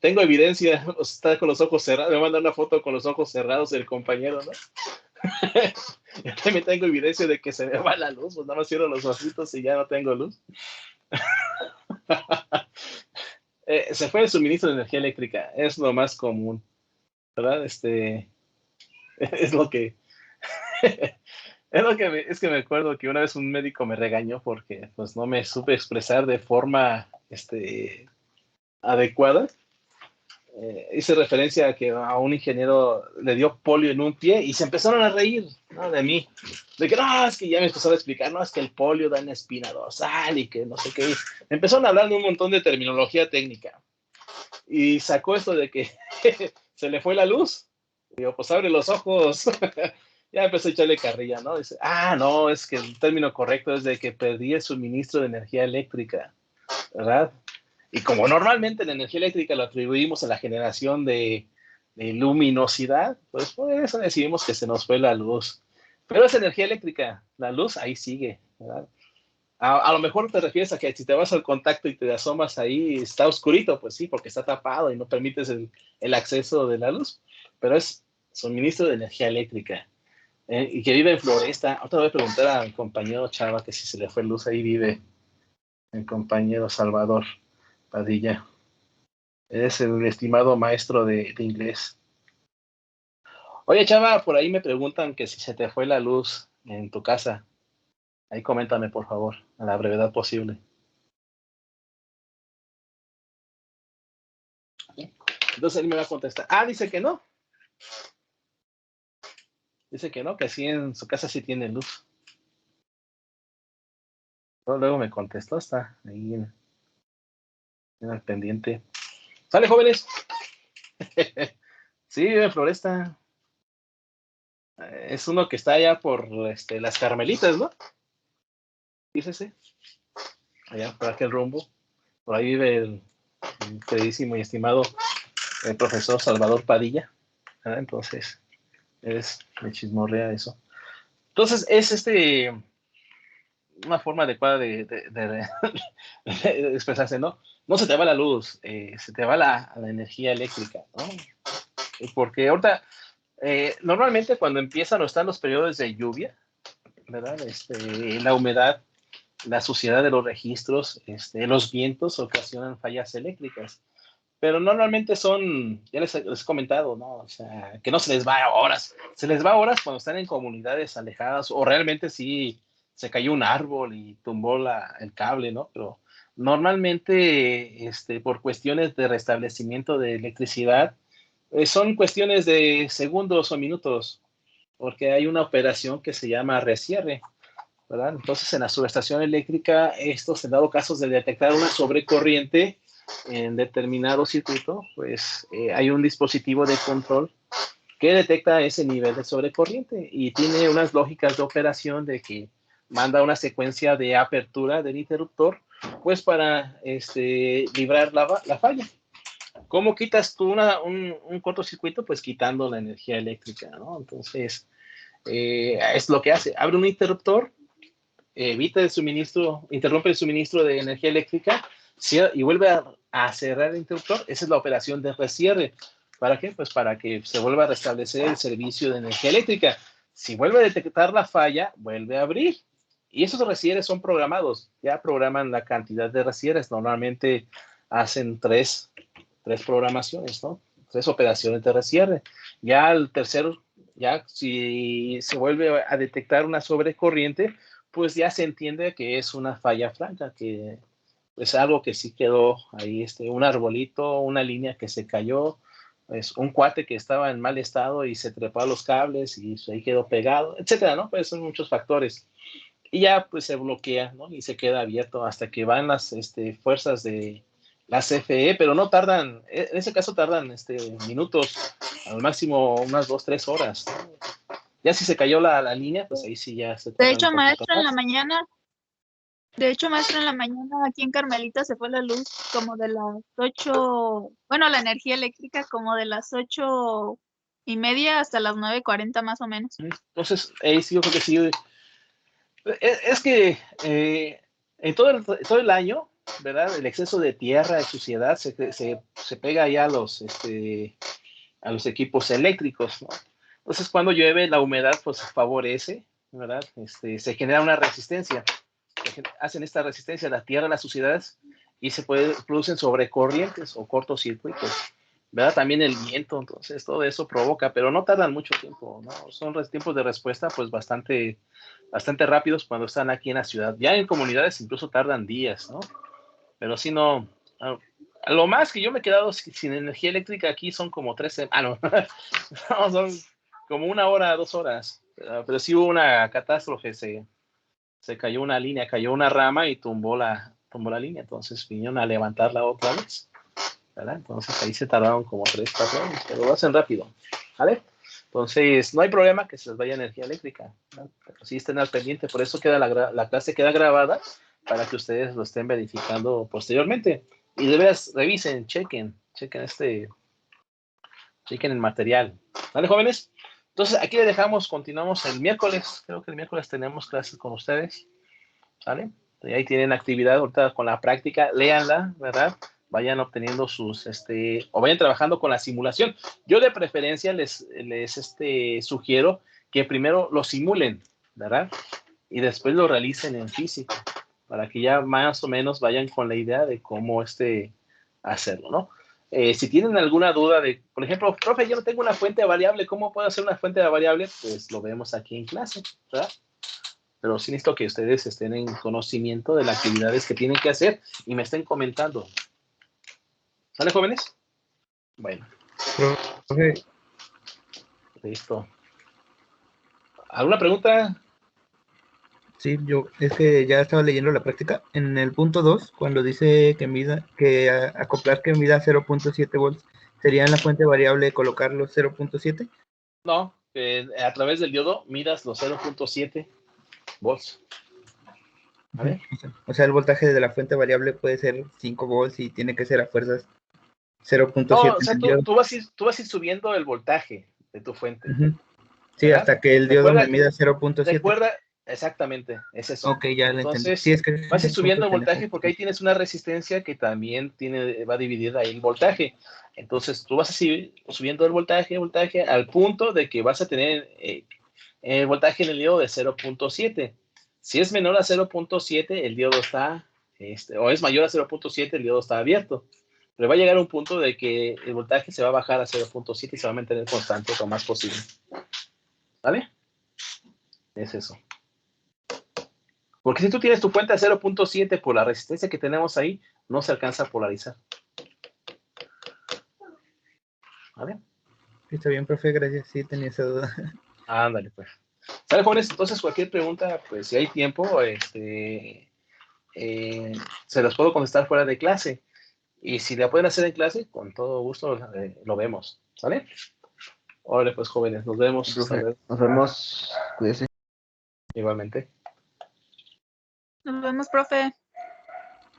tengo evidencia, está con los ojos cerrados, me manda una foto con los ojos cerrados el compañero, ¿no? Yo también tengo evidencia de que se me va la luz, pues nada más cierro los ojitos y ya no tengo luz. Se fue el suministro de energía eléctrica, es lo más común, ¿verdad? Es lo que... es que me acuerdo que una vez un médico me regañó porque pues no me supe expresar de forma adecuada. Hice referencia a que a un ingeniero le dio polio en un pie y se empezaron a reír, ¿no? De mí. De que no, es que ya me empezaron a explicar, no, es que el polio da en la espina dorsal y que no sé qué. Me empezaron a hablar de un montón de terminología técnica. Y sacó esto de que se le fue la luz. Digo, pues abre los ojos. Ya empezó a echarle carrilla, ¿no? Dice, no, es que el término correcto es de que perdí el suministro de energía eléctrica, ¿verdad? Y como normalmente la energía eléctrica lo atribuimos a la generación de luminosidad, pues por eso decidimos que se nos fue la luz. Pero es energía eléctrica, la luz ahí sigue, ¿verdad? A lo mejor te refieres a que si te vas al contacto y te asomas ahí, está oscurito, pues sí, porque está tapado y no permites el acceso de la luz, pero es suministro de energía eléctrica. Y que vive en Floresta. Ahora voy a preguntar a mi compañero Chava que si se le fue luz, ahí vive el compañero Salvador Padilla. Es el estimado maestro de inglés. Oye, Chava, por ahí me preguntan que si se te fue la luz en tu casa. Ahí coméntame, por favor, a la brevedad posible. Entonces él me va a contestar. Dice que no. Dice que no, que sí en su casa sí tiene luz. Luego me contestó, está ahí en el pendiente. ¡Sale, jóvenes! Sí, vive en Floresta. Es uno que está allá por las Carmelitas, ¿no? Fíjese. Allá por aquel rumbo. Por ahí vive el queridísimo y estimado el profesor Salvador Padilla. Entonces, me chismorrea eso. Entonces, es una forma adecuada de expresarse, ¿no? No se te va la luz, se te va la energía eléctrica, ¿no? Porque ahorita, normalmente cuando empiezan o están los periodos de lluvia, ¿verdad? La humedad, la suciedad de los registros, los vientos ocasionan fallas eléctricas. Pero normalmente son, ya les he comentado, ¿no? O sea, que no se les va horas. Se les va horas cuando están en comunidades alejadas o realmente sí se cayó un árbol y tumbó el cable, ¿no? Pero normalmente, por cuestiones de restablecimiento de electricidad, son cuestiones de segundos o minutos, porque hay una operación que se llama recierre, ¿verdad? Entonces, en la subestación eléctrica, estos, en dado casos de detectar una sobrecorriente en determinado circuito, pues hay un dispositivo de control que detecta ese nivel de sobrecorriente y tiene unas lógicas de operación de que manda una secuencia de apertura del interruptor, pues para librar la falla. ¿Cómo quitas tú un cortocircuito? Pues quitando la energía eléctrica, ¿no? Entonces, es lo que hace. Abre un interruptor, evita el suministro, interrumpe el suministro de energía eléctrica y vuelve a cerrar el interruptor. Esa es la operación de recierre. ¿Para qué? Pues para que se vuelva a restablecer el servicio de energía eléctrica. Si vuelve a detectar la falla, vuelve a abrir. Y esos recierres son programados. Ya programan la cantidad de recierres. Normalmente hacen tres programaciones, ¿no? 3 operaciones de recierre. Ya al tercero, ya si se vuelve a detectar una sobrecorriente, pues ya se entiende que es una falla franca, que es algo que sí quedó ahí, un arbolito, una línea que se cayó, es un cuate que estaba en mal estado y se trepó a los cables y ahí quedó pegado, etcétera, ¿no? Pues son muchos factores. Y ya pues se bloquea, ¿no? Y se queda abierto hasta que van las fuerzas de la CFE, pero no tardan, en ese caso tardan minutos, al máximo unas 2-3 horas, ¿no? Ya si se cayó la línea, pues ahí sí ya se De tarda hecho, un poquito maestro, en la más. mañana, aquí en Carmelita se fue la luz como de las 8, bueno, la energía eléctrica como de las 8:30 hasta las 9:40 más o menos. Entonces, ahí sí yo creo que sí Es que en todo el año, ¿verdad? El exceso de tierra, de suciedad, se pega ya a los equipos eléctricos, ¿no? Entonces, cuando llueve, la humedad pues favorece, ¿verdad? Se genera una resistencia. Hacen esta resistencia a la tierra, a las suciedades, y producen sobrecorrientes o cortocircuitos, ¿verdad? También el viento, entonces todo eso provoca, pero no tardan mucho tiempo, ¿no? Son tiempos de respuesta pues bastante rápidos cuando están aquí en la ciudad. Ya en comunidades incluso tardan días, ¿no? Pero si no, a lo más que yo me he quedado sin energía eléctrica aquí son como 3 semanas, no, son como 1 hora, 2 horas, pero sí hubo una catástrofe, se cayó una línea, cayó una rama y tumbó la línea, entonces vinieron a levantarla otra vez, ¿verdad? Entonces ahí se tardaron como 3, 4 años, pero lo hacen rápido, ¿vale? Entonces no hay problema que se les vaya energía eléctrica, ¿no? Pero sí estén al pendiente, por eso la clase queda grabada para que ustedes lo estén verificando posteriormente. Y de veras, revisen, chequen el material, ¿vale, jóvenes? Entonces aquí le dejamos, continuamos el miércoles, creo que el miércoles tenemos clases con ustedes, ¿vale? Y ahí tienen actividad ahorita con la práctica, léanla, ¿verdad? Vayan obteniendo o vayan trabajando con la simulación. Yo de preferencia les sugiero que primero lo simulen, ¿verdad? Y después lo realicen en físico, para que ya más o menos vayan con la idea de cómo hacerlo, ¿no? Si tienen alguna duda por ejemplo, profe, yo no tengo una fuente variable, ¿cómo puedo hacer una fuente variable? Pues lo vemos aquí en clase, ¿verdad? Pero sí necesito que ustedes estén en conocimiento de las actividades que tienen que hacer y me estén comentando. ¿Sale, jóvenes? Bueno. Profe, Listo. ¿Alguna pregunta? sí, es que ya estaba leyendo la práctica. En el punto 2, cuando dice que acoplar que mida 0.7 volts, ¿sería en la fuente variable colocar los 0.7? No, a través del diodo midas los 0.7 volts. ¿Vale? O sea, el voltaje de la fuente variable puede ser 5 volts y tiene que ser a fuerzas 0.7. No, o sea, tú vas a ir subiendo el voltaje de tu fuente. Sí, ¿verdad? hasta que el diodo me mida 0.7. Recuerda, exactamente, es eso. Ok, ya lo entendí. Entonces, Sí, es que vas a ir subiendo el voltaje porque ahí tienes una resistencia que también va a dividir ahí el voltaje. Entonces, tú vas a seguir subiendo el voltaje al punto de que vas a tener el voltaje en el diodo de 0.7. Si es menor a 0.7, el diodo está, o es mayor a 0.7, el diodo está abierto. Pero va a llegar un punto de que el voltaje se va a bajar a 0.7 y se va a mantener constante lo más posible. ¿Vale? Es eso. Porque si tú tienes tu fuente a 0.7 por la resistencia que tenemos ahí, no se alcanza a polarizar. ¿Vale? Está bien, profe, gracias. Sí, tenía esa duda. Ándale, pues. ¿Sale, jóvenes? Entonces, cualquier pregunta, pues si hay tiempo, se las puedo contestar fuera de clase. Y si la pueden hacer en clase, con todo gusto lo vemos. ¿Sale? Órale, pues, jóvenes, nos vemos. Nos vemos. Cuídense. Igualmente. Nos vemos, profe.